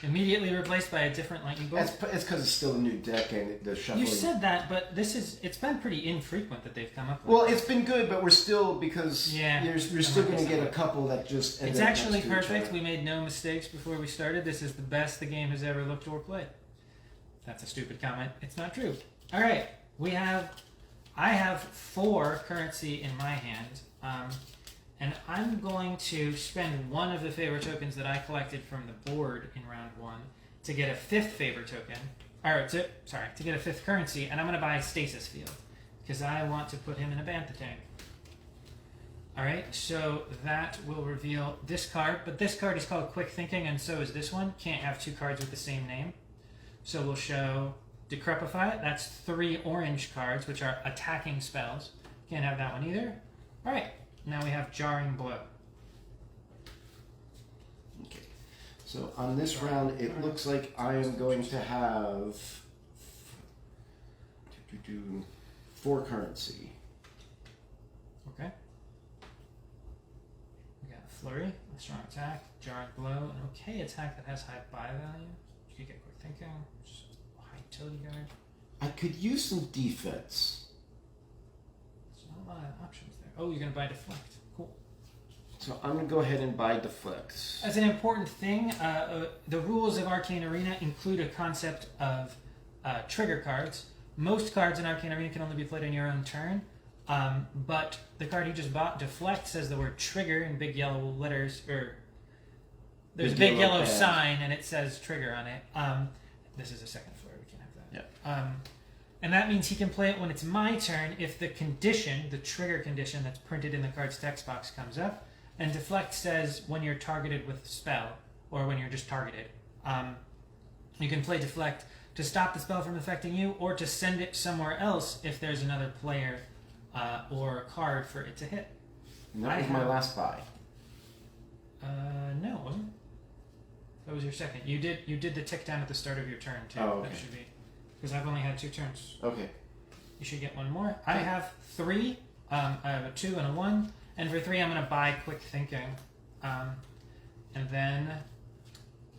Immediately replaced by a different Lightning Bolt. It's because it's still a new deck and the shuffling. You said that, but it's been pretty infrequent that they've come up with. Well, it's been good, but we're still, because you're still going to get a couple that just end It's up actually next to each perfect. other. We made no mistakes before we started. This is the best the game has ever looked or played. That's a stupid comment. It's not true. All right, I have 4 currency in my hand, and I'm going to spend 1 of the favor tokens that I collected from the board in round 1 to get a 5th favor token, to get a 5th currency, and I'm going to buy Stasis Field because I want to put him in a Bantha tank. All right, so that will reveal this card, but this card is called Quick Thinking, and so is this one. Can't have 2 cards with the same name. So we'll show Decrepify. That's 3 orange cards, which are attacking spells. Can't have that one either. All right, now we have Jarring Blow. Okay. So on this round, it looks like I am going to have 4 currency. Okay. We got Flurry, a strong attack, Jarring Blow, an okay attack that has high buy value. You could get Quick Thinking, which is a high utility guard. I could use some defense. There's not a lot of options there. Oh, you're going to buy Deflect. Cool. So I'm going to go ahead and buy Deflect. As an important thing, the rules of Arcane Arena include a concept of trigger cards. Most cards in Arcane Arena can only be played on your own turn, but the card you just bought, Deflect, says the word trigger in big yellow letters, or there's a big yellow sign and it says trigger on it. This is a second floor, we can't have that. Yeah. And that means he can play it when it's my turn if the condition, the trigger condition that's printed in the card's text box comes up. And Deflect says when you're targeted with a spell, or when you're just targeted. You can play Deflect to stop the spell from affecting you, or to send it somewhere else if there's another player or a card for it to hit. And that was my last buy. No, it wasn't. That was your second. You did the tick down at the start of your turn too. Oh, okay. That should be, because I've only had 2 turns. Okay. You should get 1 more. I have 3. I have a 2 and a 1, and for 3 I'm going to buy Quick Thinking, and then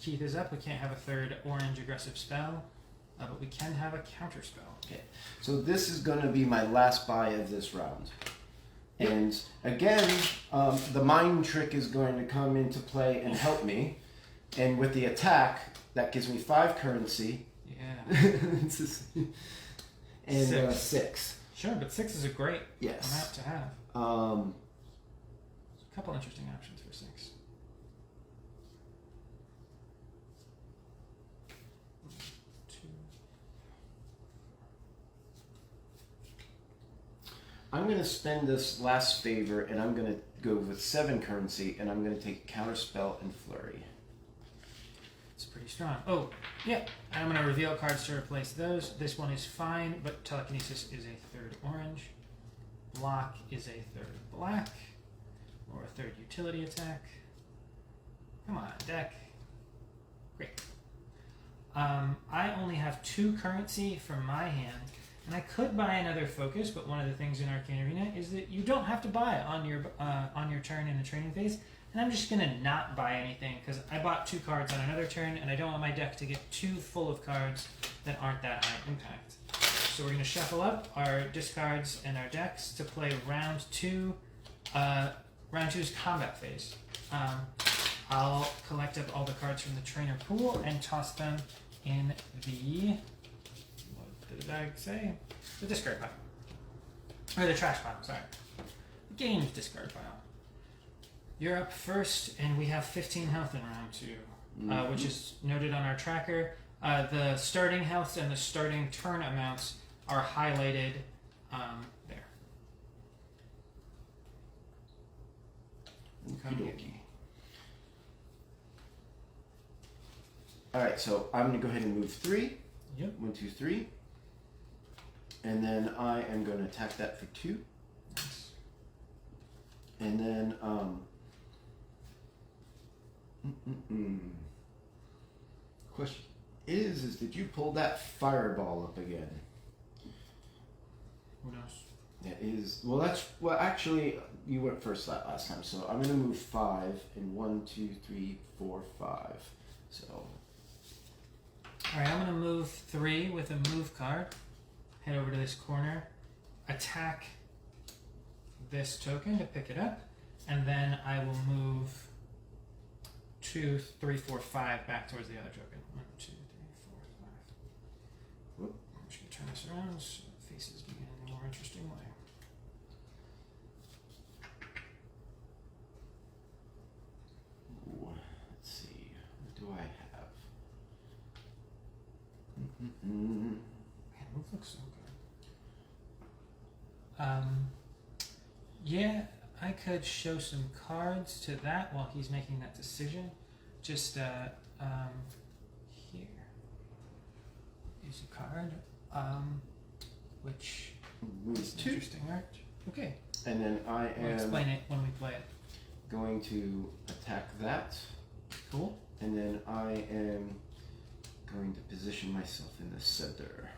Keith is up. We can't have a 3rd orange aggressive spell, but we can have a counter spell. Okay. So this is going to be my last buy of this round. And again, the Mind Trick is going to come into play and help me. And with the attack, that gives me 5 currency. Yeah. And 6. Sure, but 6 is a great Yes. amount to have. Um, A couple interesting options for 6. I'm going to spend this last favor, and I'm going to go with 7 currency, and I'm going to take Counterspell and Flurry. It's pretty strong. Oh, yeah. And I'm going to reveal cards to replace those. This one is fine, but Telekinesis is a 3rd orange. Block is a 3rd black. Or a 3rd utility attack. Come on, deck. Great. I only have 2 currency from my hand. And I could buy another focus, but one of the things in Arcane Arena is that you don't have to buy on your turn in the training phase. And I'm just gonna not buy anything because I bought 2 cards on another turn, and I don't want my deck to get too full of cards that aren't that high impact. So we're gonna shuffle up our discards and our decks to play round 2 Round 2 is combat phase. I'll collect up all the cards from the trainer pool and toss them in the, what did I say? The discard pile. Or the trash pile, sorry. The game's discard pile. You're up first, and we have 15 health in round 2, which is noted on our tracker. The starting health and the starting turn amounts are highlighted there. Alright, so I'm going to go ahead and move 3. Yep. 1, 2, 3. And then I am going to attack that for 2. Nice. And then, question is did you pull that fireball up again? Who knows? That is, well, actually, you went first last time, so I'm going to move 5, and 1, 2, 3, 4, 5. So. Alright, I'm going to move 3 with a move card. Head over to this corner. Attack this token to pick it up. And then I will move 2, 3, 4, 5 back towards the other token. 1, 2, 3, 4, 5. Whoop. I'm just going to turn this around so it faces me in a more interesting way. Ooh, let's see. What do I have? Man, those look so good. Yeah, I could show some cards to that while he's making that decision. Just here is a card, which is interesting art. Okay. And then I am. We'll explain it when we play it. Going to attack that. Cool. And then I am going to position myself in the center.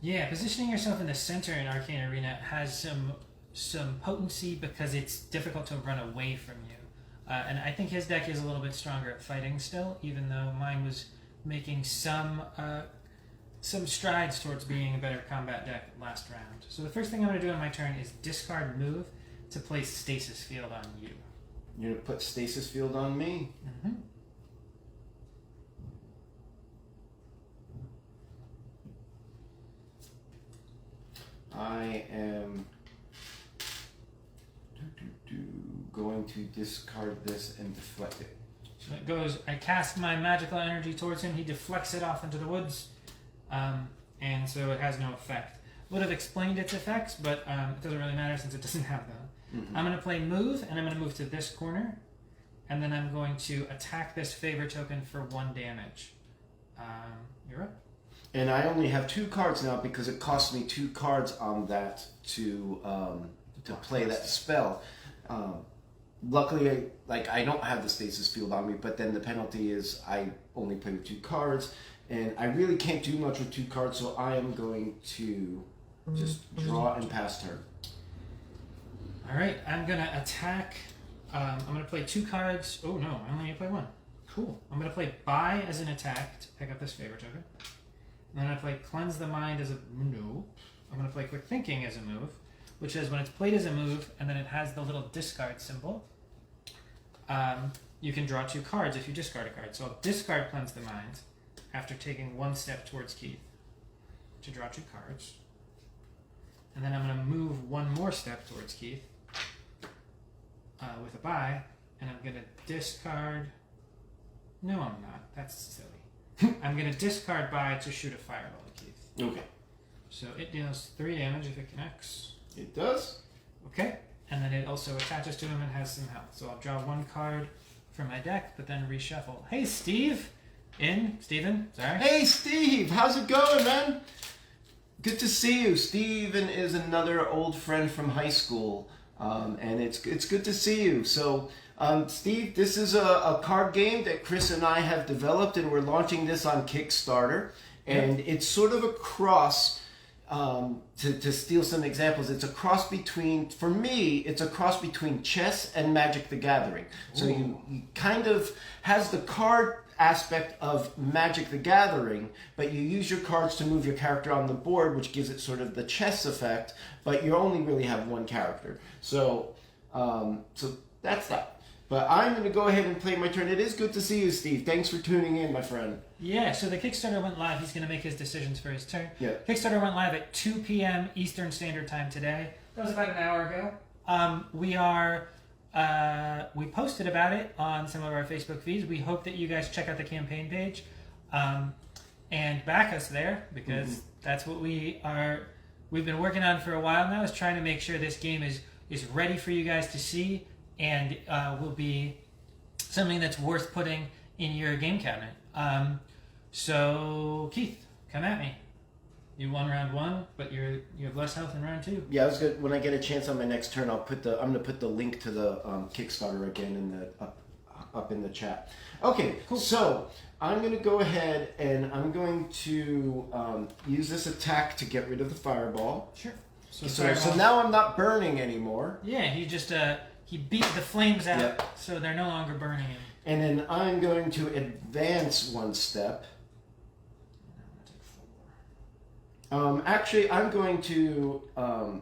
Yeah, positioning yourself in the center in Arcane Arena has some potency because it's difficult to run away from you. And I think his deck is a little bit stronger at fighting still, even though mine was making some strides towards being a better combat deck last round. So the first thing I'm going to do on my turn is discard move to place Stasis Field on you. You're going to put Stasis Field on me? Mm-hmm. I am going to discard this and deflect it. So it goes, I cast my magical energy towards him, he deflects it off into the woods, and so it has no effect. Would have explained its effects, but it doesn't really matter since it doesn't have them. Mm-hmm. I'm going to play move, and I'm going to move to this corner, and then I'm going to attack this favor token for 1 damage. You're up. And I only have 2 cards now because it cost me 2 cards on that to play that spell. Luckily, I don't have the Stasis Field on me, but then the penalty is I only play with 2 cards, and I really can't do much with 2 cards, so I am going to just draw and pass turn. Alright, I'm going to attack. I'm going to play 2 cards. Oh no, I only need to play 1. Cool. I'm going to play Buy as an attack to pick up this favor token. And then I play Cleanse the Mind as a... No. I'm going to play Quick Thinking as a move, which is when it's played as a move, and then it has the little discard symbol. You can draw 2 cards if you discard a card. So I'll discard Cleanse the Mind after taking 1 step towards Keith to draw 2 cards. And then I'm going to move 1 more step towards Keith with a Buy, and I'm going to discard... No, I'm not. That's silly. I'm going to discard Buy to shoot a fireball at Keith. Okay. So it deals 3 damage if it connects. It does. Okay. And then it also attaches to him and has some health. So I'll draw 1 card from my deck, but then reshuffle. Hey, Steve! Steven, sorry. Hey, Steve! How's it going, man? Good to see you. Steven is another old friend from high school, and it's good to see you. So, Steve, this is a card game that Chris and I have developed, and we're launching this on Kickstarter. And it's sort of a cross, to steal some examples, it's a cross between, for me, it's a cross between chess and Magic the Gathering. So you kind of has the card aspect of Magic the Gathering, but you use your cards to move your character on the board, which gives it sort of the chess effect, but you only really have one character. So, so that's that. But I'm going to go ahead and play my turn. It is good to see you, Steve. Thanks for tuning in, my friend. Yeah, so the Kickstarter went live. He's going to make his decisions for his turn. Yeah. Kickstarter went live at 2 p.m. Eastern Standard Time today. That was about an hour ago. We posted about it on some of our Facebook feeds. We hope that you guys check out the campaign page and back us there, because that's what we've been working on for a while now, is trying to make sure this game is ready for you guys to see and will be something that's worth putting in your game cabinet. So Keith, come at me. You won round 1, but you have less health in round 2. Yeah, I was good. When I get a chance on my next turn, I'm gonna put the link to the Kickstarter again in the up in the chat. Okay, cool. So I'm gonna go ahead and I'm going to use this attack to get rid of the fireball. Sure. So now I'm not burning anymore. Yeah, he just he beat the flames out, Yep. so they're no longer burning him. And then I'm going to advance 1 step. Actually, I'm going to. I was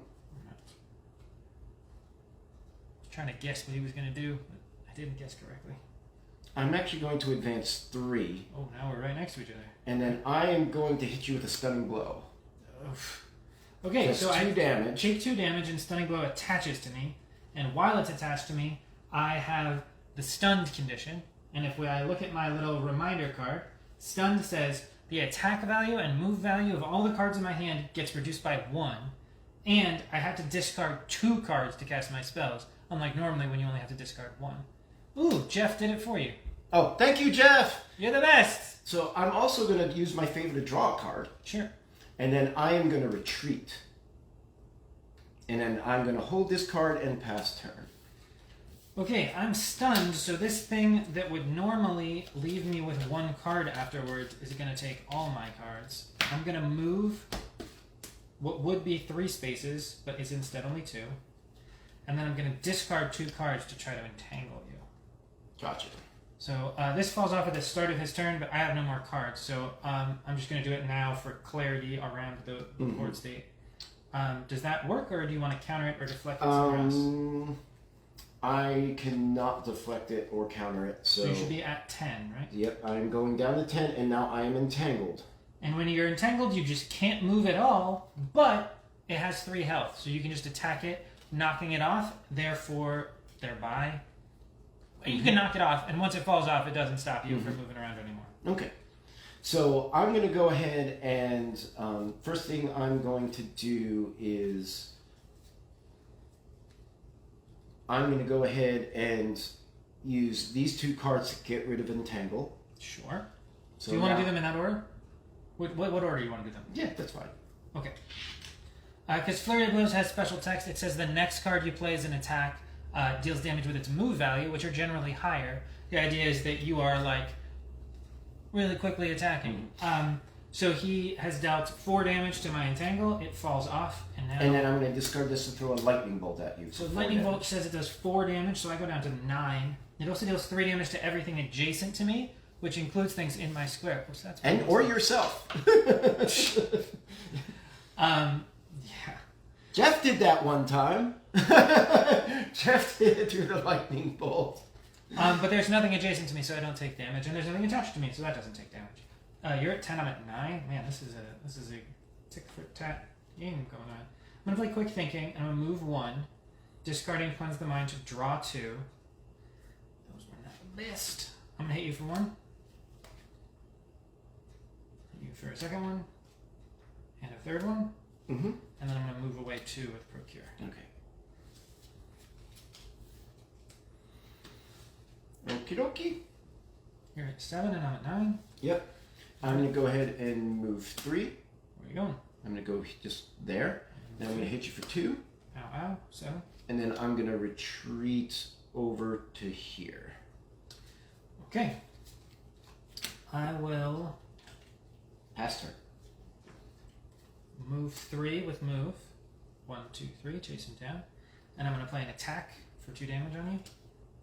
trying to guess what he was going to do, but I didn't guess correctly. I'm actually going to advance 3. Oh, now we're right next to each other. And then I am going to hit you with a stunning blow. Oof. Okay, so 2 damage. Take 2 damage, and stunning blow attaches to me. And while it's attached to me, I have the stunned condition. And if I look at my little reminder card, stunned says the attack value and move value of all the cards in my hand gets reduced by 1. And I have to discard 2 cards to cast my spells, unlike normally when you only have to discard 1. Ooh, Jeff did it for you. Oh, thank you, Jeff! You're the best! So I'm also going to use my favor to draw a card. Sure. And then I am going to retreat. And then I'm going to hold this card and pass turn. Okay, I'm stunned, so this thing that would normally leave me with 1 card afterwards is going to take all my cards. I'm going to move what would be 3 spaces, but is instead only 2. And then I'm going to discard 2 cards to try to entangle you. Gotcha. So this falls off at the start of his turn, but I have no more cards, so I'm just going to do it now for clarity around the board state. Does that work, or do you want to counter it or deflect it somewhere else? I cannot deflect it or counter it. So you should be at 10, right? Yep, I'm going down to 10, and now I am entangled. And when you're entangled, you just can't move at all, but it has 3 health, so you can just attack it, knocking it off, thereby. You can knock it off, and once it falls off, it doesn't stop you from moving around anymore. Okay. So I'm going to go ahead and first thing I'm going to do is I'm going to go ahead and use these 2 cards to get rid of Entangle. Sure. So do you want to do them in that order? What order do you want to do them? Yeah, that's fine. Okay. Because Flurry of Blows has special text. It says the next card you play as an attack deals damage with its move value, which are generally higher. The idea is that you are, like, really quickly attacking. So he has dealt 4 damage to my Entangle. It falls off, and now... And then I'm going to discard this and throw a Lightning Bolt at you. So Lightning Bolt says it does 4 damage, so I go down to 9. It also deals 3 damage to everything adjacent to me, which includes things in my square. So that's or yourself. Yeah. Jeff did that one time. Jeff did it through the Lightning Bolt. But there's nothing adjacent to me, so I don't take damage, and there's nothing attached to me, so that doesn't take damage. You're at 10, I'm at 9. Man, this is a tick-for-tat game going on. I'm gonna play Quick Thinking, and I'm gonna move 1, discarding Cleanse the Mind to draw 2. Those were not the best. I'm gonna hit you for 1. Hit you for a second one, and a third one. Mm-hmm. And then I'm going to move away 2 with Procure. Okay. Okie dokie. You're at 7 and I'm at 9. Yep. I'm going to go ahead and move 3. Where are you going? I'm going to go just there. Then I'm going to hit you for 2. Ow, ow. 7. And then I'm going to retreat over to here. Okay. I will Pass turn. move 3 with move. 1, 2, 3. Chase him down. And I'm going to play an attack for 2 damage on you.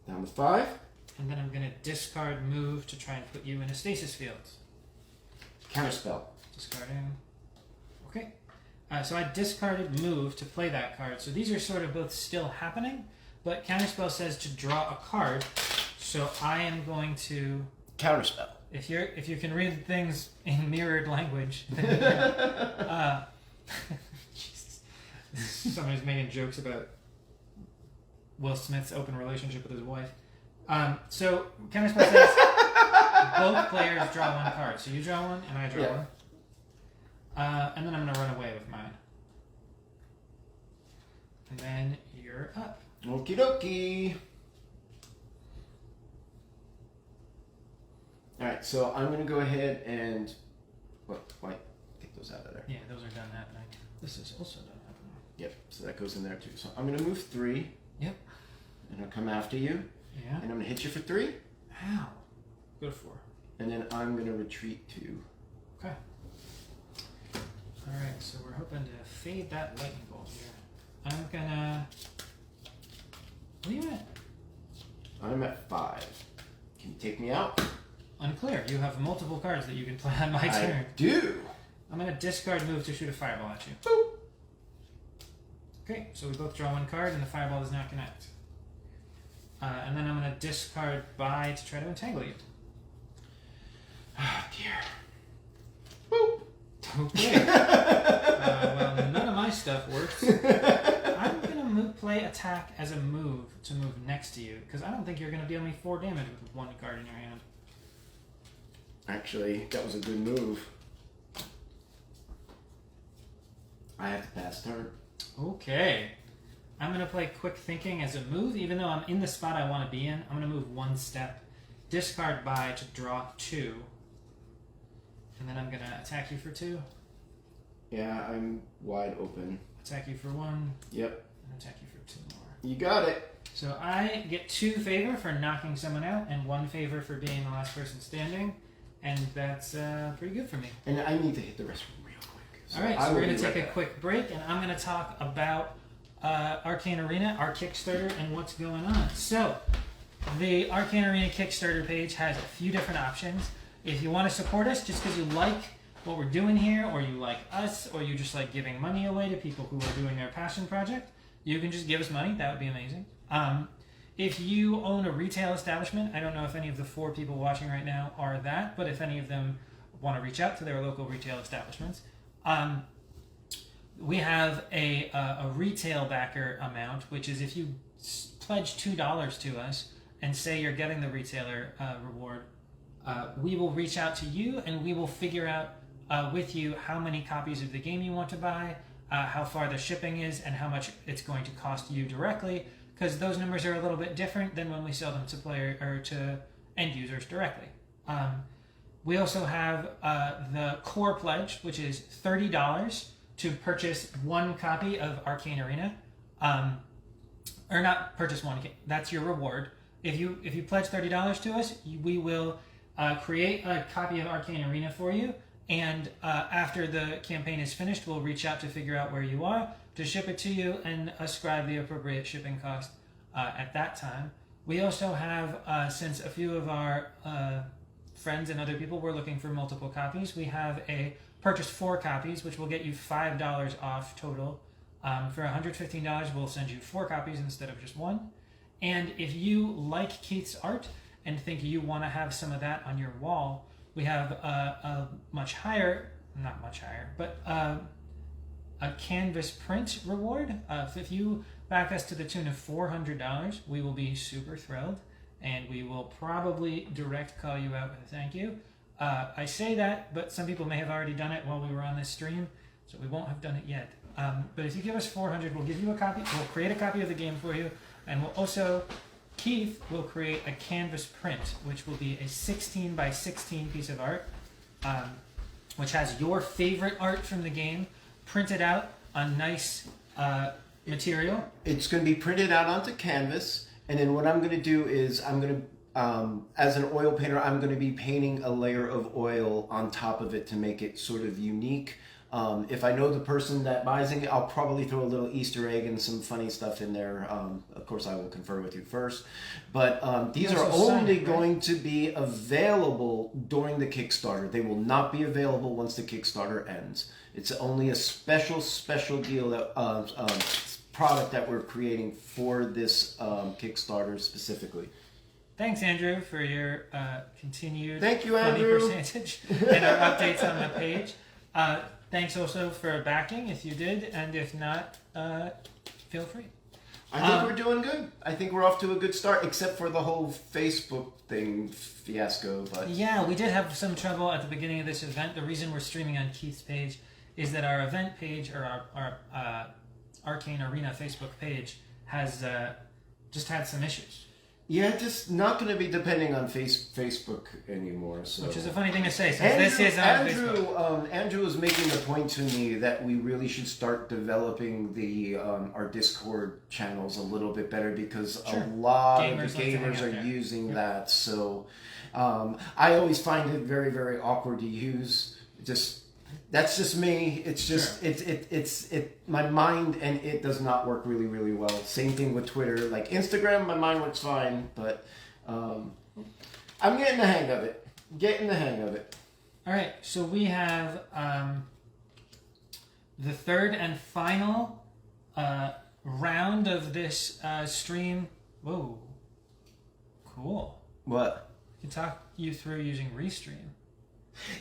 Down to 5. And then I'm going to discard move to try and put you in a stasis field. Counterspell. Discarding. Okay. So I discarded move to play that card. So these are sort of both still happening, but counterspell says to draw a card. So I am going to Counterspell. If you can read things in mirrored language, then Jesus. Somebody's making jokes about Will Smith's open relationship with his wife. So counterspell says both players draw one card. So you draw one and I draw one. And then I'm going to run away with mine. And then you're up. Okie dokie. Alright, so I'm going to go ahead and... Why? Get those out of there. Yeah, those are done happening. This is also done happening. Yep, so that goes in there too. So I'm going to move 3. Yep. And I'll come after you. Yeah. And I'm going to hit you for 3. How? Go to 4. And then I'm going to retreat 2. Okay. Alright, so we're hoping to fade that lightning bolt here. I'm gonna... What are you at? I'm at 5. Can you take me out? Unclear. You have multiple cards that you can play on my turn. I do. I'm gonna discard move to shoot a fireball at you. Boop. Okay, so we both draw one card and the fireball does not connect. And then I'm gonna discard buy to try to entangle you. Oh dear. Boop. Okay. Well, none of my stuff works. I'm gonna play attack as a move to move next to you because I don't think you're gonna deal me 4 damage with one card in your hand. Actually, that was a good move. I have to pass turn. Okay. I'm gonna play quick thinking as a move, even though I'm in the spot I want to be in. I'm gonna move 1 step, discard buy to draw 2. And then I'm going to attack you for 2. Yeah, I'm wide open. Attack you for 1. Yep. And attack you for 2 more. You got it. So I get 2 favor for knocking someone out and 1 favor for being the last person standing. And that's pretty good for me. And I need to hit the restroom real quick. So Alright, so we're going to take a quick break and I'm going to talk about Arcane Arena, our Kickstarter, and what's going on. So, the Arcane Arena Kickstarter page has a few different options. If you want to support us just because you like what we're doing here, or you like us, or you just like giving money away to people who are doing their passion project, you can just give us money. That would be amazing. If you own a retail establishment, I don't know if any of the 4 people watching right now are that, but if any of them want to reach out to their local retail establishments, we have a retail backer amount, which is if you pledge $2 to us and say you're getting the retailer reward, we will reach out to you and we will figure out with you how many copies of the game you want to buy, how far the shipping is, and how much it's going to cost you directly, because those numbers are a little bit different than when we sell them to player or to end users directly. We also have the core pledge, which is $30 to purchase 1 copy of Arcane Arena, or not purchase 1. That's your reward. If you pledge $30 to us, we will create a copy of Arcane Arena for you, and after the campaign is finished, we'll reach out to figure out where you are, to ship it to you, and ascribe the appropriate shipping cost at that time. We also have, since a few of our friends and other people were looking for multiple copies, we have a purchase 4 copies, which will get you $5 off total. For $115, we'll send you 4 copies instead of just 1. And if you like Keith's art and think you want to have some of that on your wall, we have a much higher, not much higher, but a canvas print reward. If you back us to the tune of $400, we will be super thrilled, and we will probably direct call you out with a thank you. I say that, but some people may have already done it while we were on this stream, so we won't have done it yet. But if you give us $400, we'll give you a copy. We'll create a copy of the game for you, and we'll also, Keith will create a canvas print, which will be a 16 by 16 piece of art, which has your favorite art from the game printed out on nice material. It's going to be printed out onto canvas, and then what I'm going to do is I'm going to, as an oil painter, I'm going to be painting a layer of oil on top of it to make it sort of unique. If I know the person that buys it, I'll probably throw a little Easter egg and some funny stuff in there. Of course, I will confer with you first. But these are only going to be available during the Kickstarter. They will not be available once the Kickstarter ends. It's only a special deal that product that we're creating for this Kickstarter specifically. Thanks, Andrew, for your continued Thank you, funny Andrew. percentage and our updates on the page. Thanks also for backing if you did, and if not, feel free. I think we're doing good. I think we're off to a good start, except for the whole Facebook thing fiasco. But yeah, we did have some trouble at the beginning of this event. The reason we're streaming on Keith's page is that our event page, or our Arcane Arena Facebook page, has just had some issues. Yeah, just not going to be depending on Facebook anymore. So. Which is a funny thing to say, since this is on Facebook. Andrew was making a point to me that we really should start developing the our Discord channels a little bit better, because a lot of the gamers are using that. So I always find it very, very awkward to use. That's just me. It's just my mind and it does not work really, really well. Same thing with Twitter. Like Instagram, my mind works fine, but I'm getting the hang of it. All right, so we have the third and final round of this stream. Whoa, cool. What? I can talk you through using Restream.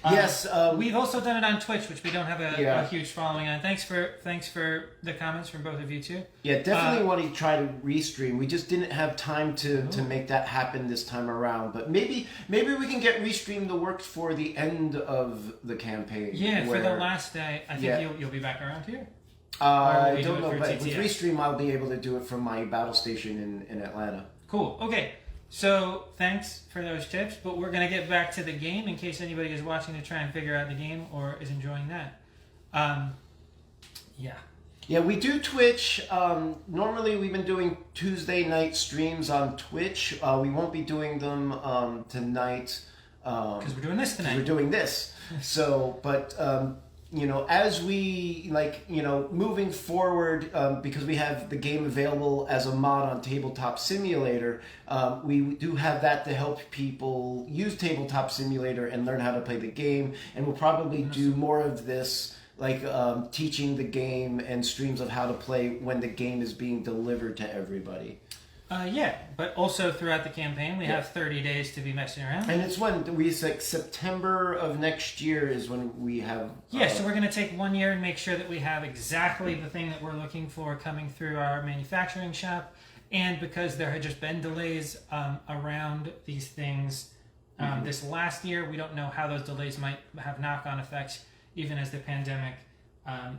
Yes, we've also done it on Twitch, which we don't have a huge following on. Thanks for the comments from both of you too. Yeah, definitely want to try to restream. We just didn't have time to make that happen this time around. But maybe we can get Restream to work for the end of the campaign. Yeah, for the last day. I think you'll be back around here. I don't know, but with Restream I'll be able to do it from my battle station in Atlanta. Cool. Okay. So, thanks for those tips, but we're going to get back to the game in case anybody is watching to try and figure out the game or is enjoying that. Yeah, we do Twitch. Normally, we've been doing Tuesday night streams on Twitch. We won't be doing them tonight. Because we're doing this tonight. We're doing this. So, but... as we moving forward, because we have the game available as a mod on Tabletop Simulator, we do have that to help people use Tabletop Simulator and learn how to play the game. And we'll probably do more of this, teaching the game and streams of how to play when the game is being delivered to everybody. But also throughout the campaign, we have 30 days to be messing around. And it's when September of next year is when we have... so we're going to take 1 year and make sure that we have exactly the thing that we're looking for coming through our manufacturing shop. And because there had just been delays around these things this last year, we don't know how those delays might have knock-on effects, even as the pandemic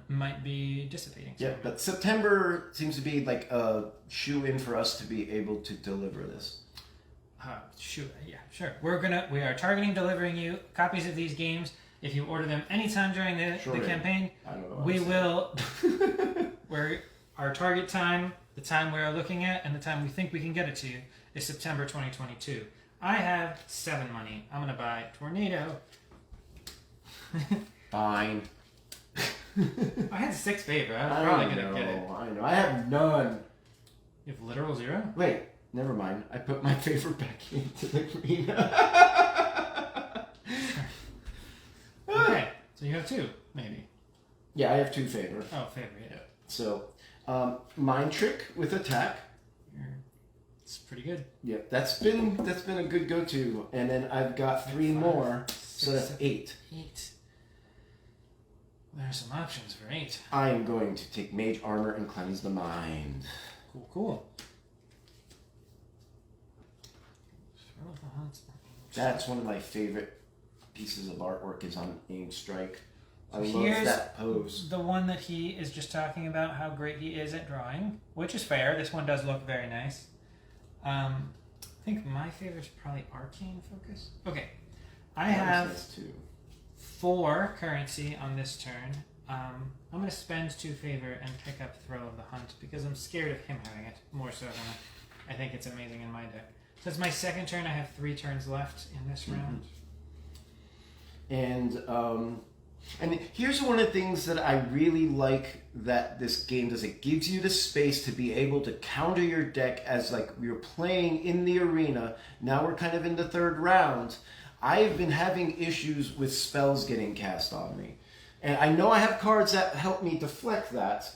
might be dissipating. Yeah, but September seems to be like a shoe-in for us to be able to deliver this. Sure. We are targeting delivering you copies of these games. If you order them anytime during the campaign, we will. Our target time, the time we are looking at, and the time we think we can get it to you is September 2022. I have 7 money. I'm gonna buy Tornado. Fine. I had 6 favor. I was probably gonna get it. I know. I have none. You have literal 0? Wait, never mind. I put my favor back into the green. Okay, so you have 2, maybe. Yeah, I have 2 favor. Oh, favor, yeah. So, mind trick with attack. It's pretty good. Yeah, that's been a good go-to. And then I've got 3 more, so that's 8. 8. There are some options for 8. I am going to take Mage Armor and Cleanse the Mind. Cool. That's one of my favorite pieces of artwork is on Aim Strike. I love that pose. The one that he is just talking about how great he is at drawing, which is fair. This one does look very nice. I think my favorite is probably Arcane Focus. Okay. I have 4 currency on this turn. I'm going to spend 2 favor and pick up Throw of the Hunt because I'm scared of him having it more so than I think it's amazing in my deck. So it's my second turn. I have 3 turns left in this round. And And here's one of the things that I really like that this game does. It gives you the space to be able to counter your deck as like you're playing in the arena. Now we're kind of in the third round. I've been having issues with spells getting cast on me. And I know I have cards that help me deflect that.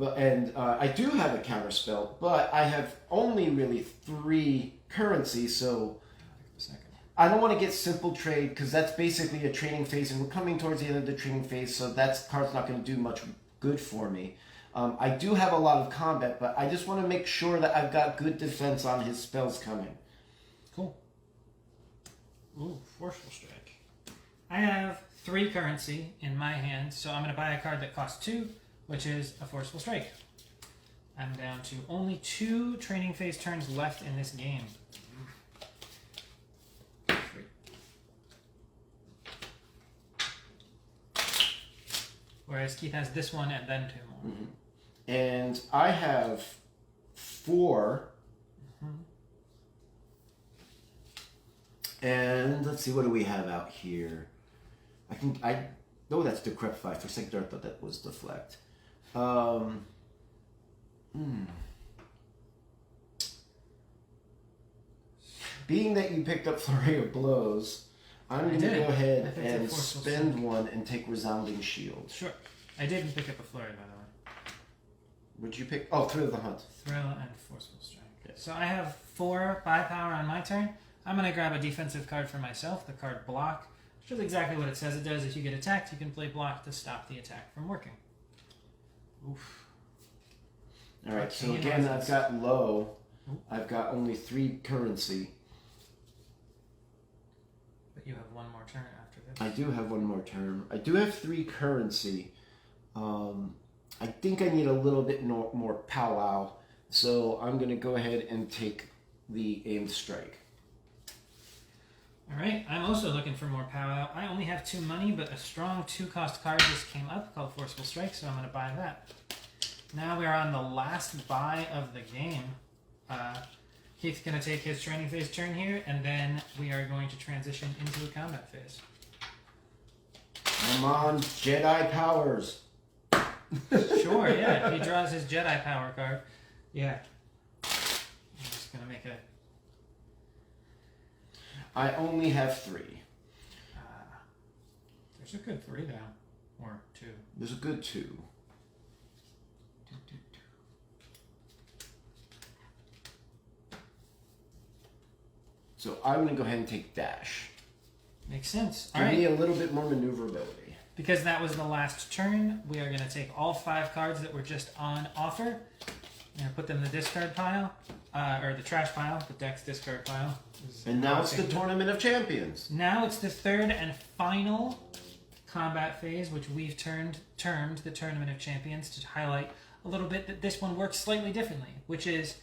I do have a counter spell, but I have only really 3 currency, so I don't want to get simple trade because that's basically a training phase, and we're coming towards the end of the training phase, so that card's not going to do much good for me. I do have a lot of combat, but I just want to make sure that I've got good defense on his spells coming. Cool. Ooh, Forceful Strike. I have 3 currency in my hand, so I'm going to buy a card that costs 2, which is a Forceful Strike. I'm down to only 2 training phase turns left in this game. Whereas Keith has this one and then 2 more. Mm-hmm. And I have 4. And let's see, what do we have out here? I know that's Decrepify. For a second I thought that was Deflect. Being that you picked up Flurry of Blows, I'm going to go ahead and spend 1 and take Resounding Shield. Sure. I didn't pick up a Flurry, by the way. What'd you pick? Oh, Thrill of the Hunt. Thrill and Forceful Strike. Okay. So I have 4 buy power on my turn. I'm going to grab a defensive card for myself, the card Block, which is exactly what it says it does. If you get attacked, you can play Block to stop the attack from working. Oof. Alright, so again, I've got low. I've got only 3 currency. But you have 1 more turn after this. I do have 1 more turn. I do have 3 currency. I think I need a little bit more powwow. So I'm going to go ahead and take the Aimed Strike. Alright, I'm also looking for more powwow. I only have 2 money, but a strong 2-cost card just came up called Forceful Strike, so I'm going to buy that. Now we are on the last buy of the game. Keith's going to take his training phase turn here, and then we are going to transition into a combat phase. Come on, Jedi powers. Sure, yeah. If he draws his Jedi power card, yeah. I'm just going to make a... I only have 3. There's a good 3 now. Or 2. There's a good 2. So I'm going to go ahead and take Dash. Makes sense. Give me a little bit more maneuverability. Because that was the last turn, we are going to take all 5 cards that were just on offer. I'm going to put them in the discard pile, or the trash pile, the deck's discard pile. And now it's the Tournament of Champions. Now it's the 3rd and final combat phase, which we've termed the Tournament of Champions to highlight a little bit that this one works slightly differently, which is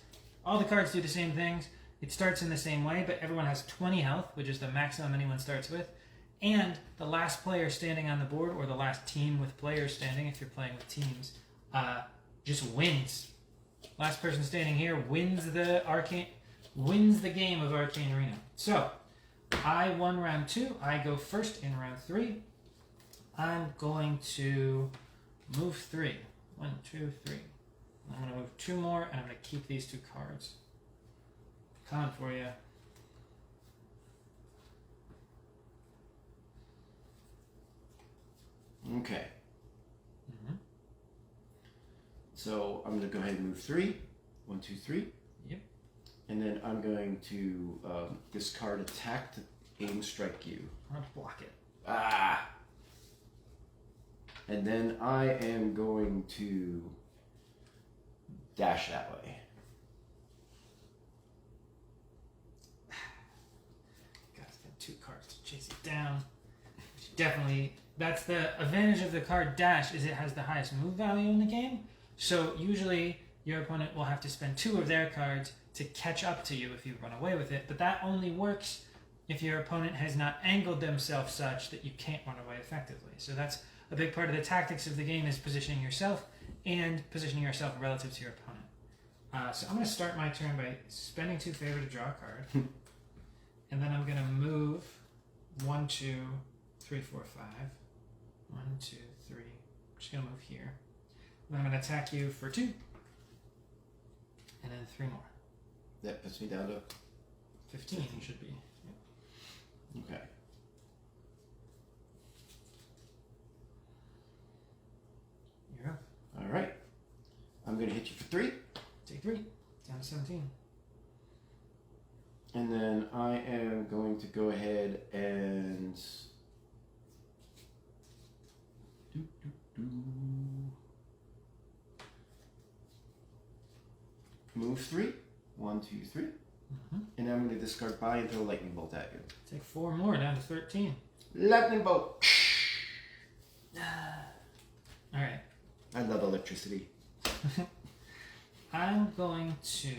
all the cards do the same things. It starts in the same way, but everyone has 20 health, which is the maximum anyone starts with. And the last player standing on the board, or the last team with players standing, if you're playing with teams, just wins. Last person standing here wins the game of Arcane Arena. So, I won round 2. I go first in round 3. I'm going to move 3. 1, 2, 3. I'm going to move 2 more, and I'm going to keep these 2 cards. Coming for you. Okay. So I'm going to go ahead and move 3. 1, 2, 3. Yep. And then I'm going to discard Attack to Aim Strike you. I'm going to block it. Ah! And then I am going to dash that way. Gotta spend 2 cards to chase it down. Definitely, that's the advantage of the card Dash, is it has the highest move value in the game. So usually your opponent will have to spend 2 of their cards to catch up to you if you run away with it. But that only works if your opponent has not angled themselves such that you can't run away effectively. So that's a big part of the tactics of the game, is positioning yourself and positioning yourself relative to your opponent. So I'm going to start my turn by spending 2 favor to draw a card. And then I'm going to move 1, 2, 3, 4, 5. 1, 2, 3. I'm just going to move here. Then I'm going to attack you for 2. And then 3 more. That puts me down to 15 you should be. Yep. okay. You're up. All right. I'm going to hit you for 3. Take 3. Down to 17. And then I am going to go ahead and move 3. 1, 2, 3. And I'm going to discard buy and throw a lightning bolt at you. Take 4 more, down to 13. Lightning bolt. All right. I love electricity. I'm going to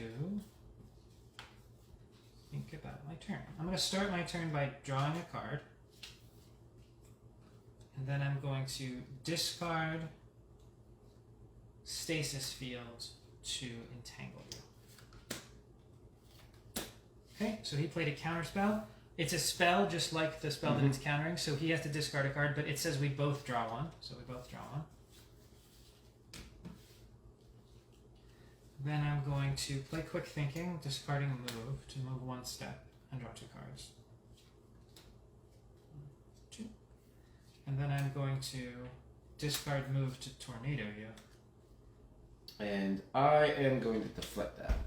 think about my turn. I'm going to start my turn by drawing a card. And then I'm going to discard Stasis Field to entangle you. Okay, so he played a counter spell. It's a spell just like the spell that it's countering, so he has to discard a card, but it says we both draw one, so we both draw one. Then I'm going to play Quick Thinking, discarding Move to move 1 step and draw 2 cards. 1, 2. And then I'm going to discard Move to Tornado you. And I am going to deflect that.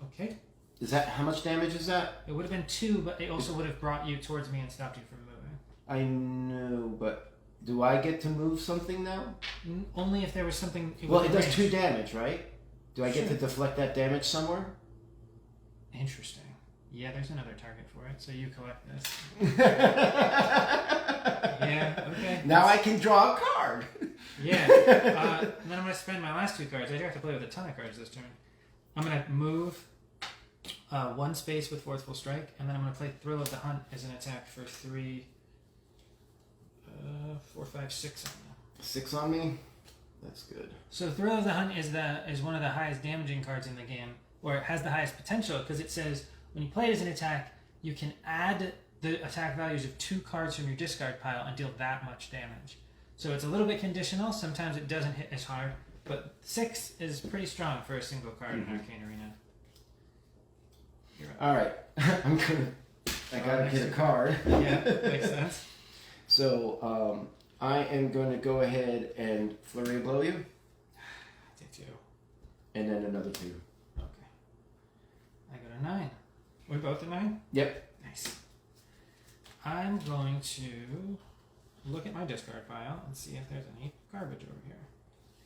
Okay. Is that how much damage is that? It would have been 2, but it also would have brought you towards me and stopped you from moving. I know, but do I get to move something now? Only if there was something. Well, it does 2 damage, right? Do I get Sure. to deflect that damage somewhere? Interesting. Yeah, there's another target for it, so you collect this. Yeah, okay. Now I can draw a card. Yeah. And then I'm going to spend my last 2 cards. I do have to play with a ton of cards this turn. I'm going to move 1 space with Forceful Strike, and then I'm going to play Thrill of the Hunt as an attack for 3, 4, 5, 6 on you. 6 on me? That's good. So Thrill of the Hunt is one of the highest damaging cards in the game, or it has the highest potential, because it says when you play it as an attack, you can add the attack values of 2 cards from your discard pile and deal that much damage. So it's a little bit conditional. Sometimes it doesn't hit as hard, but 6 is pretty strong for a single card in Arcane Arena. You're up. All right. I gotta get a card. Yeah, makes sense. So I am going to go ahead and flurry blow you, Take 2. and then another 2. Okay. I got a 9. We both at 9? Yep. Nice. I'm going to look at my discard pile and see if there's any garbage over here.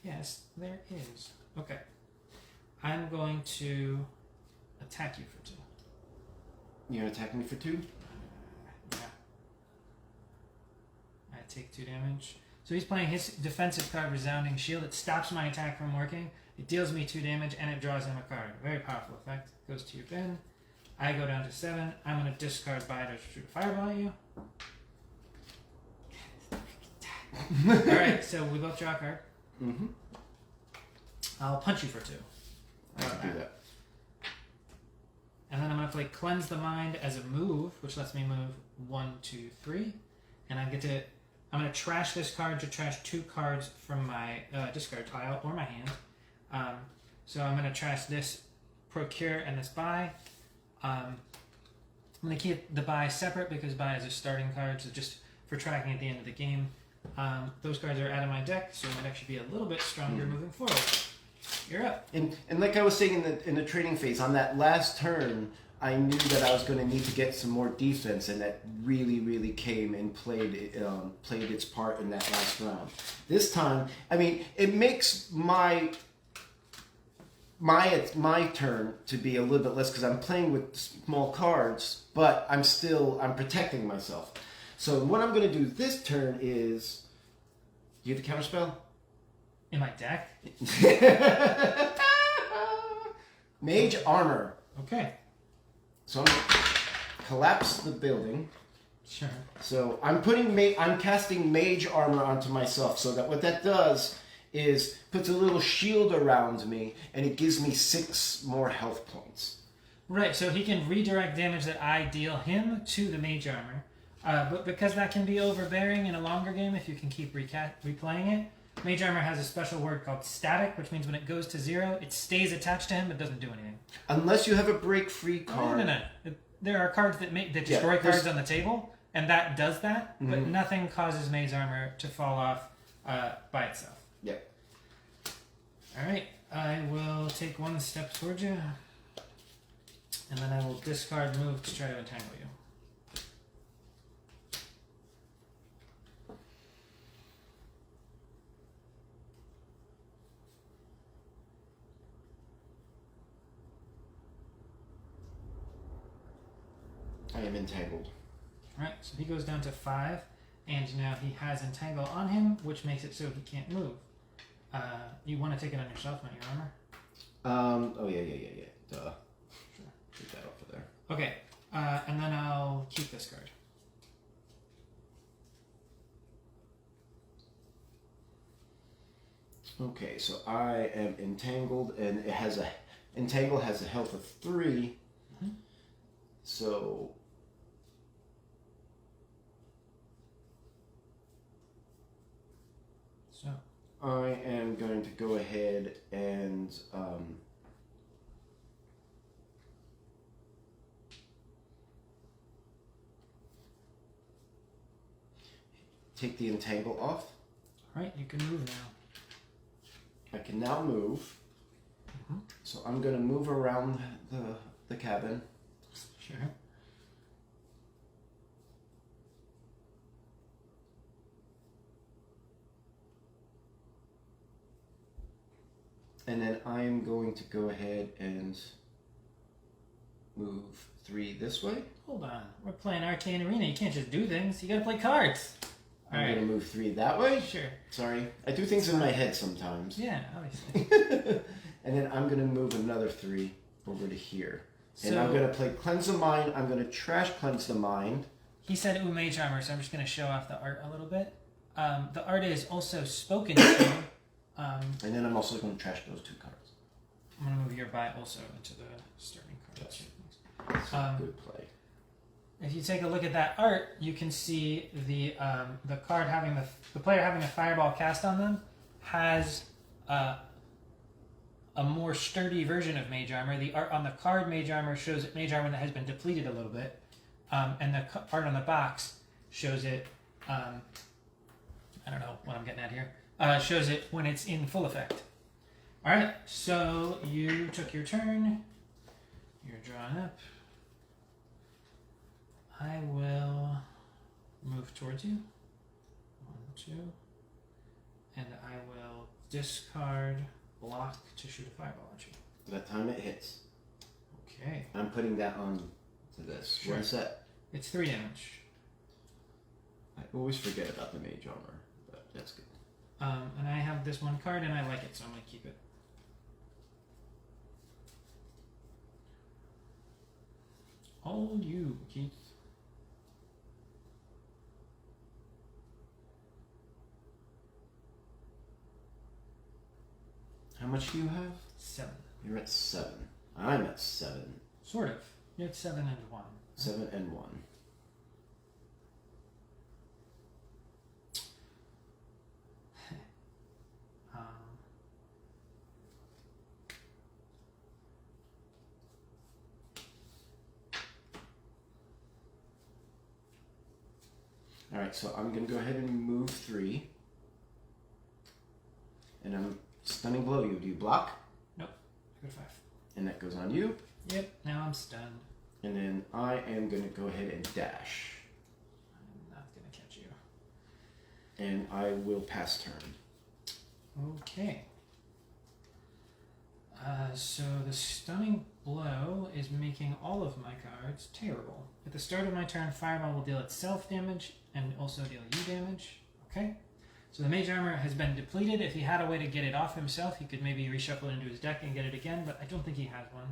Yes, there is. Okay. I'm going to attack you for 2. You're gonna attack me for 2? Yeah. I take 2 damage. So he's playing his defensive card, Resounding Shield. It stops my attack from working. It deals me 2 damage, and it draws him a card. Very powerful effect. Goes to your bin. I go down to 7. I'm going to discard by to shoot a fireball at you. Alright, so we both draw a card. Mm-hmm. I'll punch you for 2. I can do that. And then I'm going to play Cleanse the Mind as a move, which lets me move 1, 2, 3. And I'm going to trash this card to trash 2 cards from my discard pile or my hand. So I'm going to trash this Procure and this Buy. I'm going to keep the Buy separate because Buy is a starting card, so just for tracking at the end of the game. Those cards are out of my deck, so my deck should be a little bit stronger moving forward. You're up. And like I was saying in the trading phase, on that last turn, I knew that I was going to need to get some more defense, and that really came and played its part in that last round. This time, I mean, it makes my turn to be a little bit less because I'm playing with small cards, but I'm protecting myself. So what I'm going to do this turn is, you have the counterspell? In my deck? Mage Armor. Okay. So I'm going to collapse the building. Sure. So I'm casting Mage Armor onto myself, so that what that does is puts a little shield around me, and it gives me 6 more health points. Right, so he can redirect damage that I deal him to the Mage Armor. But because that can be overbearing in a longer game if you can keep replaying it, Mage Armor has a special word called static, which means when it goes to 0, it stays attached to him but doesn't do anything. Unless you have a break-free card. No. There are cards that destroy cards on the table, and that does that, but nothing causes Mage Armor to fall off by itself. Yep. Alright, I will take one step towards you, and then I will discard move to try to entangle you. I am entangled. Alright, so he goes down to 5, and now he has Entangle on him, which makes it so he can't move. You want to take it on yourself, not your armor? Oh, yeah. Duh. Sure. Take that off of there. Okay, and then I'll keep this card. Okay, so I am entangled, and it has a... Entangle has a health of 3. So... I am going to go ahead and take the entangle off. Alright, you can move now. I can now move. So I'm going to move around the cabin. Sure. And then I'm going to go ahead and move 3 this way. Hold on, we're playing Arcane Arena. You can't just do things. You gotta play cards. I'm going to move 3 that way. Sure. Sorry. I do things in my head sometimes. Yeah, obviously. And then I'm going to move another 3 over to here. And So- I'm going to play Cleanse the Mind. I'm going to trash Cleanse the Mind. He said, ooh, Mage Armor, so I'm just gonna show off the art a little bit. The art is also spoken to. And then I'm also going to trash those 2 cards. I'm gonna move your buy also into the starting cards. That's a good play. If you take a look at that art, you can see the card having the player having a fireball cast on them has a more sturdy version of Mage Armor. The art on the card Mage Armor shows it Mage Armor that has been depleted a little bit, and the art on the box shows it. I don't know what I'm getting at here. Shows it when it's in full effect. All right, so you took your turn. You're drawing up. I will move towards you. 1, 2. And I will discard block to shoot a fireball at you. That time it hits. Okay. I'm putting that on to this. Sure. What's that? It's 3 damage. I always forget about the Mage Armor, but that's good. And I have this 1 card and I like it, so I'm going to keep it. All you, Keith. How much do you have? 7. You're at 7. I'm at 7. Sort of. You're at 7 and 1. 7 and 1. Alright, so I'm going to go ahead and move 3. And I'm stunning below you. Do you block? Nope. I go to 5. And that goes on you. Yep, now I'm stunned. And then I am going to go ahead and dash. I'm not going to catch you. And I will pass turn. Okay. So the stunning blow is making all of my cards terrible. At the start of my turn, Fireball will deal itself damage and also deal you damage. Okay. So the Mage Armor has been depleted. If he had a way to get it off himself, he could maybe reshuffle it into his deck and get it again, but I don't think he has one.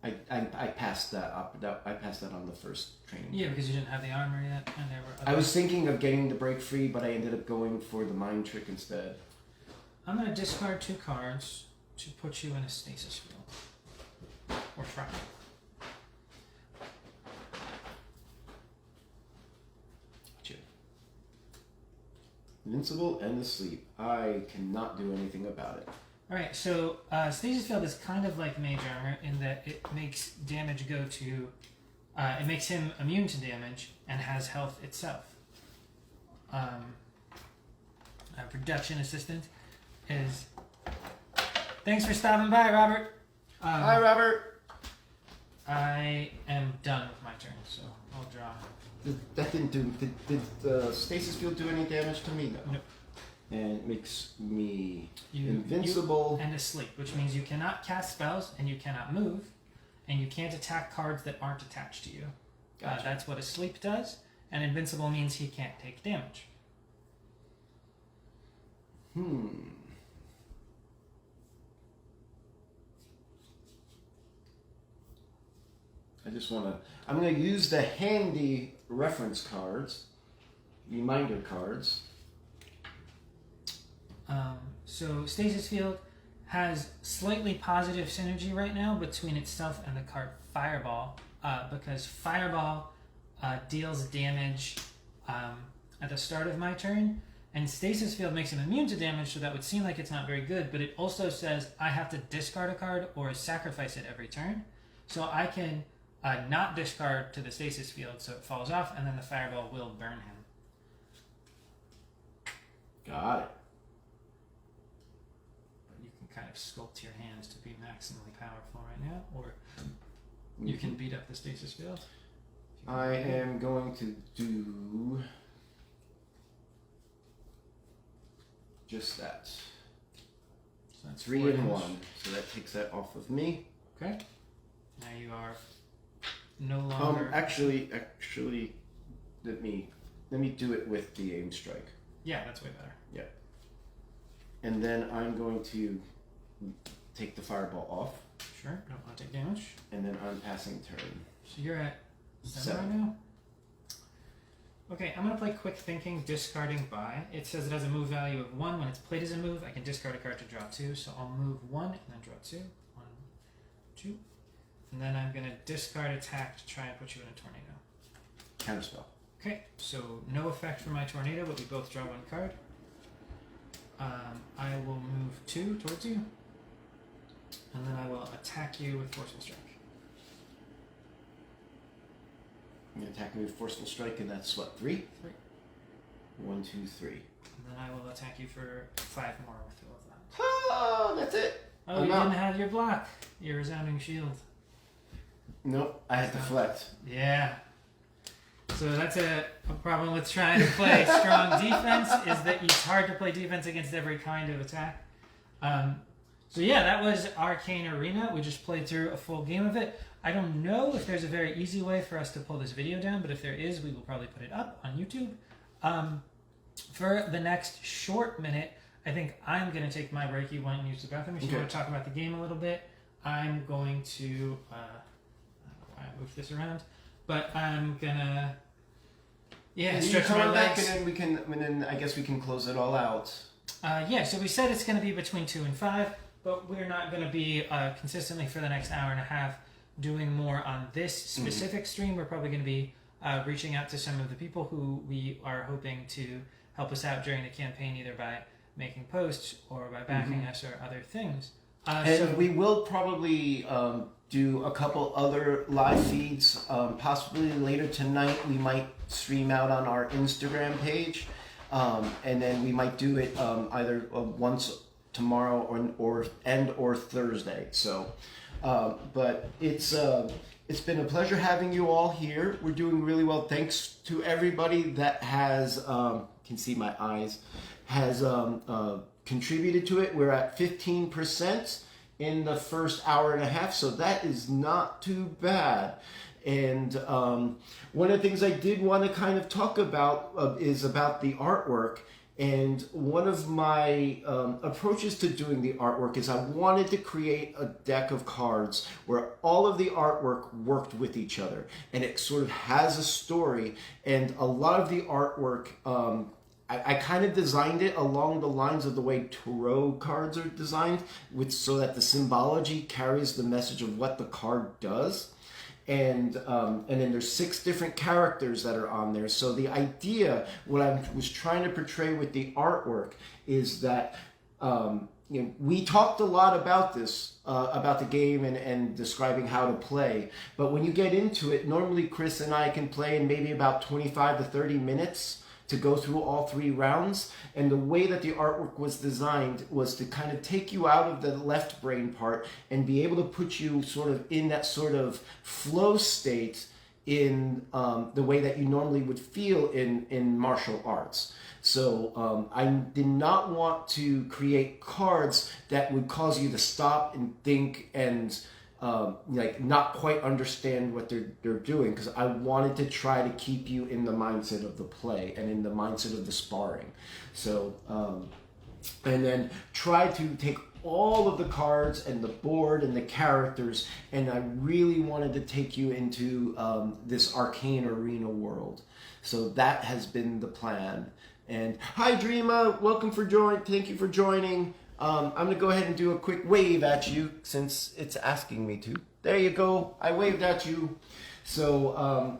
I passed that up. I passed that on the first training. Yeah, because you didn't have the armor yet, and there were I was thinking of getting the break free, but I ended up going for the mind trick instead. I'm going to discard 2 cards to put you in a stasis field. Or try. Invincible and asleep. I cannot do anything about it. All right, so Stasis Field is kind of like Mage Armor in that it makes damage go to... it makes him immune to damage and has health itself. Production assistant is... Thanks for stopping by, Robert. Hi, Robert. I am done with my turn, so I'll draw. That didn't do... Did Stasis Field do any damage to me, though? Nope. And it makes me invincible. And asleep, which means you cannot cast spells and you cannot move, and you can't attack cards that aren't attached to you. Gotcha. That's what asleep does, and invincible means he can't take damage. I just want to... I'm going to use the handy reference cards, reminder cards. So Stasis Field has slightly positive synergy right now between itself and the card Fireball, because Fireball deals damage at the start of my turn, and Stasis Field makes him immune to damage, so that would seem like it's not very good, but it also says I have to discard a card or sacrifice it every turn. So I can not discard to the Stasis Field so it falls off, and then the Fireball will burn him. Got it. But you can kind of sculpt your hands to be maximally powerful right now, or you can beat up the Stasis Field. I am going to do just that. So that's 3 4 and damage. 1. So that takes that off of me. Okay. Now you are no longer. Actually, let me do it with the aim strike. Yeah, that's way better. Yeah. And then I'm going to take the fireball off, Sure. Don't want to take damage. and then I'm passing turn. So you're at 7 7. right now. Okay, I'm gonna play Quick Thinking, discarding by. It says it has a move value of 1. When it's played as a move, I can discard a card to draw 2. So I'll move 1 and then draw 2. 1, 2. And then I'm gonna discard attack to try and put you in a tornado. Counterspell. Okay, so no effect for my tornado, but we both draw 1 card. I will move 2 towards you, and then I will attack you with Forceful Strike. You attack me with Forceful Strike, and that's what, 3? 3. 1, 2, 3. And then I will attack you for 5 more with all of that. Oh, that's it. Oh, you didn't have your block, your resounding shield. Nope, I had to deflect. Yeah. So that's a problem with trying to play strong defense, is that it's hard to play defense against every kind of attack. So yeah, that was Arcane Arena. We just played through a full game of it. I don't know if there's a very easy way for us to pull this video down, but if there is, we will probably put it up on YouTube. For the next short minute, I think I'm going to take my break. You want to use the bathroom? If you want to talk about the game a little bit, I'm going to... I don't know why I moved this around, but I'm going to... Yeah, stretch my legs. And then I guess we can close it all out. Yeah, so we said it's going to be between 2 and 5, but we're not going to be consistently for the next hour and a half doing more on this specific stream. We're probably going to be reaching out to some of the people who we are hoping to help us out during the campaign, either by making posts or by backing us or other things. And we will probably do a couple other live feeds. Possibly later tonight, we might stream out on our Instagram page. And then we might do it either once tomorrow or Thursday. So, but it's been a pleasure having you all here. We're doing really well. Thanks to everybody that has can see my eyes has contributed to it. We're at 15% in the first hour and a half, so that is not too bad. And one of the things I did want to kind of talk about is about the artwork. And one of my approaches to doing the artwork is I wanted to create a deck of cards where all of the artwork worked with each other. And it sort of has a story. And a lot of the artwork I kind of designed it along the lines of the way tarot cards are designed, so that the symbology carries the message of what the card does. And then there's 6 different characters that are on there. So the idea, what I was trying to portray with the artwork, is that we talked a lot about this, about the game and describing how to play. But when you get into it, normally Chris and I can play in maybe about 25 to 30 minutes to go through all 3 rounds. And the way that the artwork was designed was to kind of take you out of the left brain part and be able to put you sort of in that sort of flow state in the way that you normally would feel in martial arts. So I did not want to create cards that would cause you to stop and think and like not quite understand what they're doing, because I wanted to try to keep you in the mindset of the play and in the mindset of the sparring. So and then try to take all of the cards and the board and the characters, and I really wanted to take you into this Arcane arena world. So that has been the plan. And hi Dreama, welcome for thank you for joining. I'm going to go ahead and do a quick wave at you since it's asking me to. There you go. I waved at you. So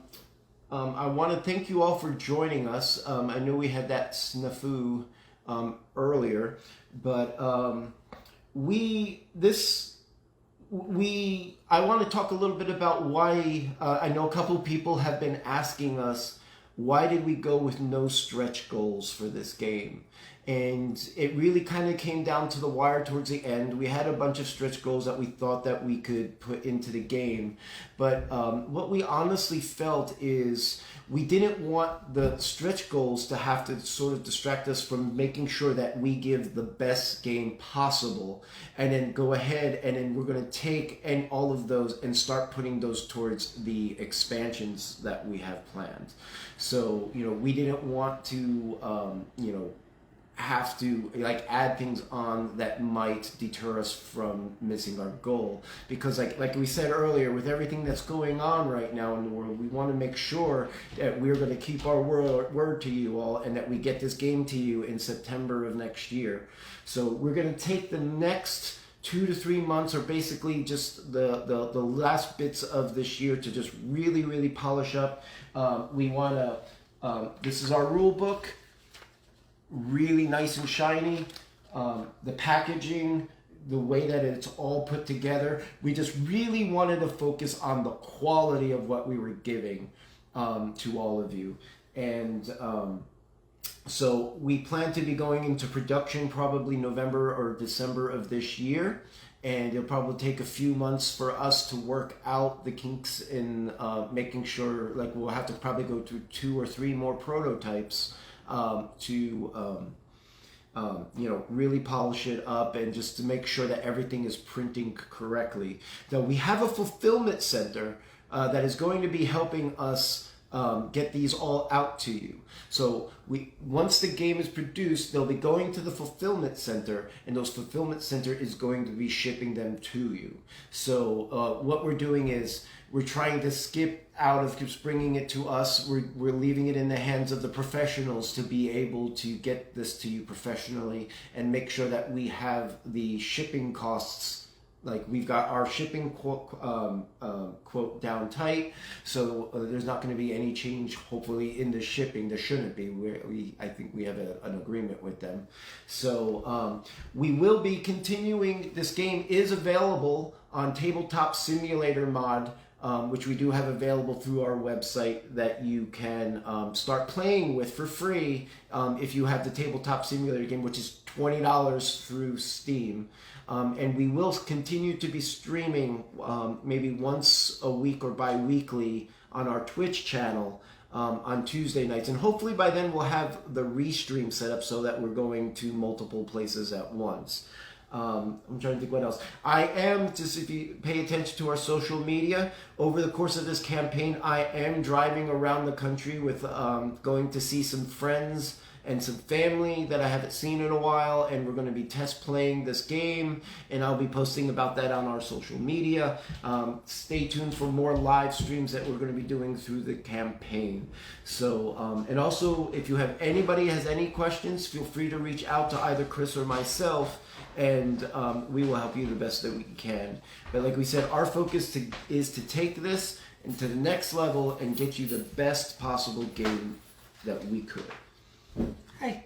I want to thank you all for joining us. I know we had that snafu earlier, but I want to talk a little bit about why I know a couple people have been asking us, why did we go with no stretch goals for this game? And it really kind of came down to the wire towards the end. We had a bunch of stretch goals that we thought that we could put into the game. But what we honestly felt is we didn't want the stretch goals to have to sort of distract us from making sure that we give the best game possible. And then go ahead and then we're going to take all of those and start putting those towards the expansions that we have planned. So, we didn't want to, have to add things on that might deter us from missing our goal, because like we said earlier, with everything that's going on right now in the world, we want to make sure that we're going to keep our word to you all, and that we get this game to you in September of next year. So we're going to take the next 2 to 3 months, or basically just the last bits of this year, to just really polish up. We want to this is our rule book, really nice and shiny. The packaging, the way that it's all put together, we just really wanted to focus on the quality of what we were giving to all of you. And so we plan to be going into production probably November or December of this year, and it'll probably take a few months for us to work out the kinks in making sure, we'll have to probably go through 2 or 3 more prototypes to really polish it up, and just to make sure that everything is printing correctly. Now we have a fulfillment center that is going to be helping us get these all out to you. So once the game is produced, they'll be going to the fulfillment center, and those fulfillment center is going to be shipping them to you. So what we're doing is we're trying to skip out of just bringing it to us. We're leaving it in the hands of the professionals to be able to get this to you professionally and make sure that we have the shipping costs. We've got our shipping quote down tight, so there's not going to be any change, hopefully, in the shipping. There shouldn't be. I think we have an agreement with them. So we will be continuing. This game is available on Tabletop Simulator mod, which we do have available through our website, that you can start playing with for free if you have the Tabletop Simulator game, which is $20 through Steam. And we will continue to be streaming maybe once a week or bi-weekly on our Twitch channel on Tuesday nights. And hopefully by then we'll have the restream set up so that we're going to multiple places at once. I'm trying to think what else. If you pay attention to our social media, over the course of this campaign, I am driving around the country with going to see some friends and some family that I haven't seen in a while, and we're going to be test playing this game, and I'll be posting about that on our social media. Stay tuned for more live streams that we're going to be doing through the campaign. So, and also, if you have anybody has any questions, feel free to reach out to either Chris or myself, and we will help you the best that we can. But like we said, our focus is to take this into the next level and get you the best possible game that we could. Hi.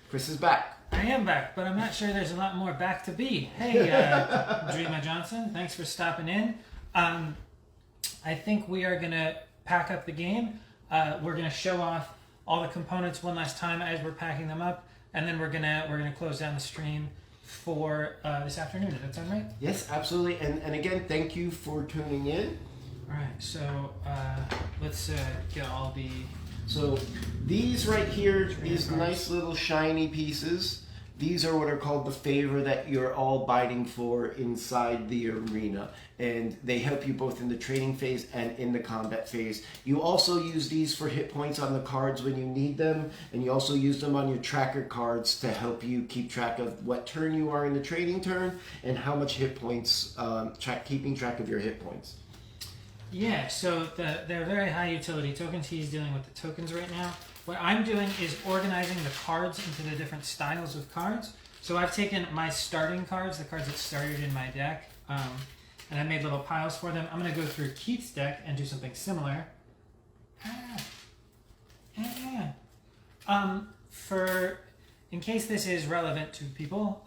Chris is back. I am back, but I'm not sure there's a lot more back to be. Hey, Dreama Johnson, thanks for stopping in. I think we are going to pack up the game. We're going to show off all the components one last time as we're packing them up, and then we're gonna close down the stream for this afternoon. Does that sound right? Yes, absolutely. And again, thank you for tuning in. All right, so let's get all the... So these right here, these nice little shiny pieces, these are what are called the favor that you're all biting for inside the arena. And they help you both in the training phase and in the combat phase. You also use these for hit points on the cards when you need them. And you also use them on your tracker cards to help you keep track of what turn you are in the trading turn and how much hit points, keeping track of your hit points. Yeah, so they're very high utility tokens. He's dealing with the tokens right now. What I'm doing is organizing the cards into the different styles of cards. So I've taken my starting cards, the cards that started in my deck, and I made little piles for them. I'm going to go through Keith's deck and do something similar. In case this is relevant to people,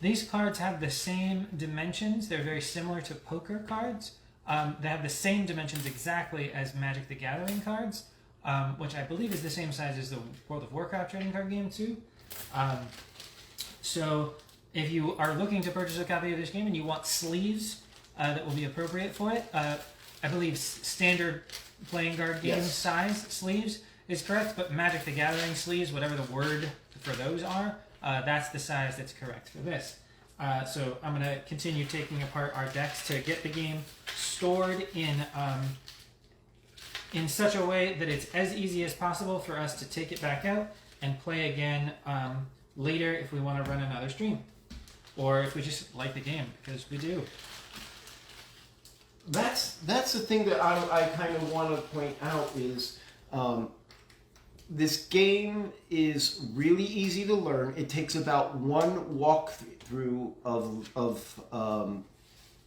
these cards have the same dimensions. They're very similar to poker cards. They have the same dimensions exactly as Magic the Gathering cards, which I believe is the same size as the World of Warcraft trading card game too. So if you are looking to purchase a copy of this game and you want sleeves that will be appropriate for it, I believe standard playing card game size sleeves is correct, but Magic the Gathering sleeves, whatever the word for those are, that's the size that's correct for this. So I'm going to continue taking apart our decks to get the game stored in such a way that it's as easy as possible for us to take it back out and play again later if we want to run another stream. Or if we just like the game, because we do. That's the thing that I kind of want to point out is this game is really easy to learn. It takes about one walkthrough of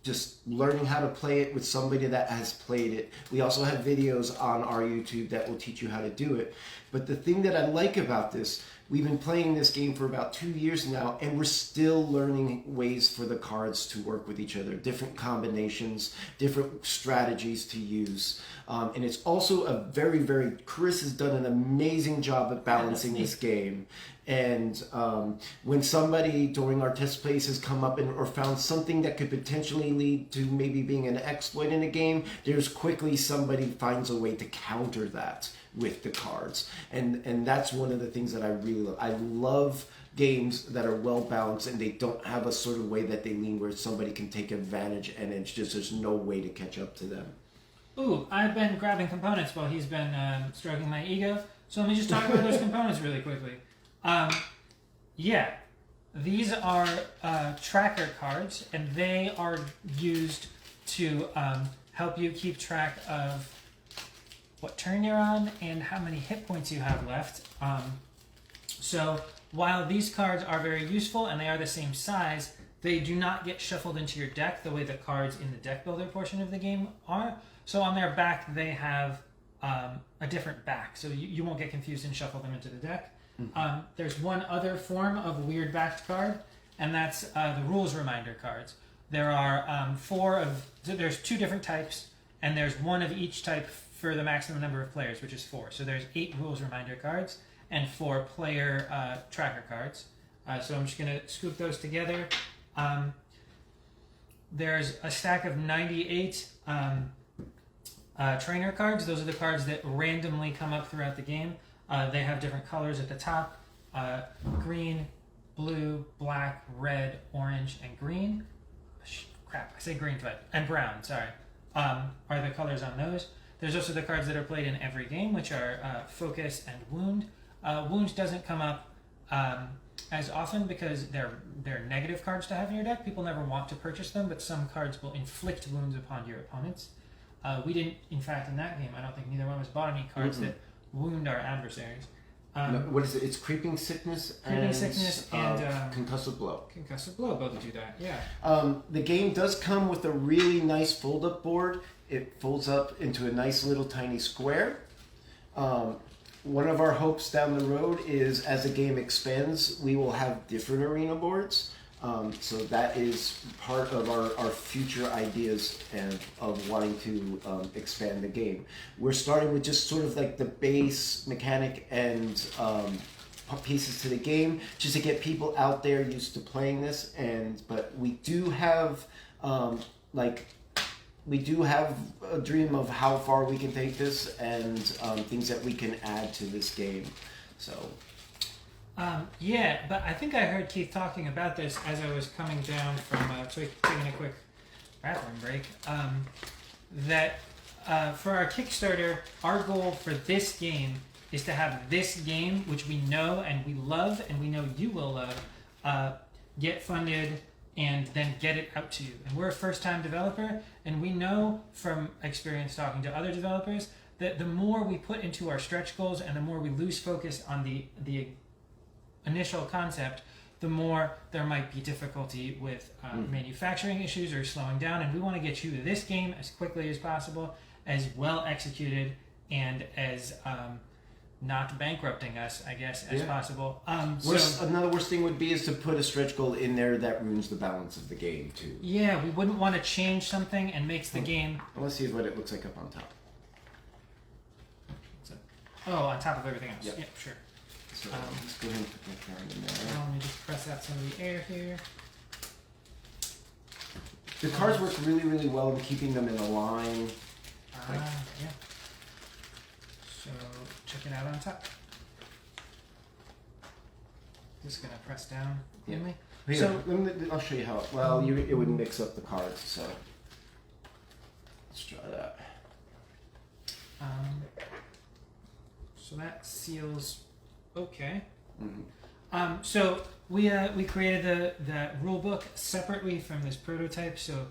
just learning how to play it with somebody that has played it. We also have videos on our YouTube that will teach you how to do it. But the thing that I like about this, we've been playing this game for about 2 years now, and we're still learning ways for the cards to work with each other, different combinations, different strategies to use. And it's also a very, Chris has done an amazing job at balancing this game. And when somebody during our test plays has come up or found something that could potentially lead to maybe being an exploit in a game, there's quickly somebody finds a way to counter that with the cards. And that's one of the things that I really love. I love games that are well balanced and they don't have a sort of way that they lean where somebody can take advantage and it's just there's no way to catch up to them. Ooh, I've been grabbing components while he's been stroking my ego. So let me just talk about those components really quickly. Yeah, these are tracker cards, and they are used to help you keep track of what turn you're on and how many hit points you have left. So while these cards are very useful and they are the same size, they do not get shuffled into your deck the way the cards in the deck builder portion of the game are. So on their back, they have a different back, so you won't get confused and shuffle them into the deck. There's one other form of weird backed card, and that's the rules reminder cards. There are there's 2 different types, and there's one of each type for the maximum number of players, which is 4. So there's 8 rules reminder cards and 4 player tracker cards. So I'm just going to scoop those together. There's a stack of 98 trainer cards. Those are the cards that randomly come up throughout the game. They have different colors at the top. Green, blue, black, red, orange, and green. Crap, I say green twice. And brown, sorry. Are the colors on those. There's also the cards that are played in every game, which are Focus and Wound. Wounds doesn't come up as often because they're negative cards to have in your deck. People never want to purchase them, but some cards will inflict wounds upon your opponents. We didn't, in fact, in that game, I don't think neither one of us bought any cards that wound our adversaries. No, what is it? It's Creeping Sickness and Concussive Blow. Concussive Blow both do that, yeah. The game does come with a really nice fold-up board. It folds up into a nice little tiny square. One of our hopes down the road is as the game expands, we will have different arena boards. So that is part of our future ideas and of wanting to expand the game. We're starting with just sort of like the base mechanic and pieces to the game, just to get people out there used to playing this. But we do have we do have a dream of how far we can take this and things that we can add to this game. So. Yeah, but I think I heard Keith talking about this as I was coming down from taking a quick bathroom break. That for our Kickstarter, our goal for this game is to have this game, which we know and we love and we know you will love, get funded and then get it out to you. And we're a first-time developer, and we know from experience talking to other developers that the more we put into our stretch goals and the more we lose focus on the initial concept, the more there might be difficulty with manufacturing issues or slowing down. And we want to get you to this game as quickly as possible, as well executed, and as not bankrupting us, I guess, as possible. Another worst thing would be is to put a stretch goal in there that ruins the balance of the game too. Yeah, we wouldn't want to change something and makes the game. Let's see what it looks like up on top. On top of everything else. Yep. Yeah, sure. So let's go ahead and put that card in there. Let me just press out some of the air here. The cards work really, really well in keeping them in a line. Yeah. So check it out on top. Just gonna press down. Yeah. Here, so I'll show you how. Well, it would mix up the cards. So let's try that. So that seals. Okay. Mm-hmm. So we created the rule book separately from this prototype. So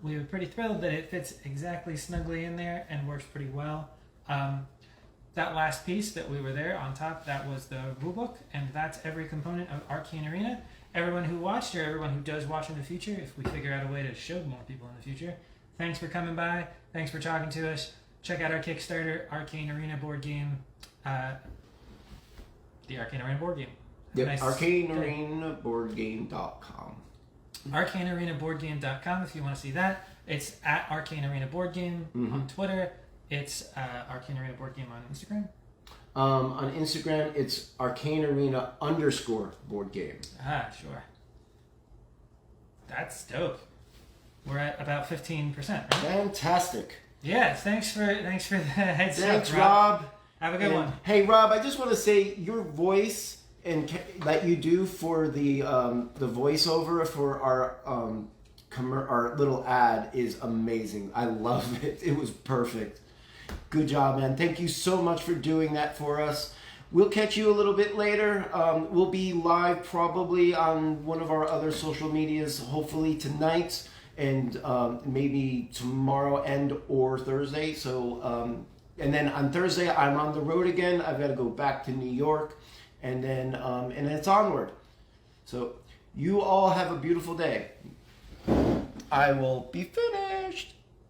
we were pretty thrilled that it fits exactly snugly in there and works pretty well. That last piece that we were there on top, that was the rulebook, and that's every component of Arcane Arena. Everyone who watched, or everyone who does watch in the future, if we figure out a way to show more people in the future, thanks for coming by. Thanks for talking to us. Check out our Kickstarter, Arcane Arena board game. The Arcane Arena board game. Yep, nice ArcaneArenaBoardGame.com. ArcaneArenaBoardGame.com if you want to see that. It's at Arcane Arena Board Game on Twitter. It's Arcane Arena Board Game on Instagram. On Instagram, it's Arcane Arena _board game. Sure. That's dope. We're at about 15%, right? Fantastic. Yeah, thanks for the heads up. Thanks, Rob. Have a good one. Hey, Rob, I just want to say your voice and that you do for the voiceover for our little ad is amazing. I love it. It was perfect. Good job, man. Thank you so much for doing that for us. We'll catch you a little bit later. We'll be live probably on one of our other social medias, hopefully tonight and maybe tomorrow and or Thursday. So, and then on Thursday, I'm on the road again. I've got to go back to New York, and then it's onward. So you all have a beautiful day. I will be finished.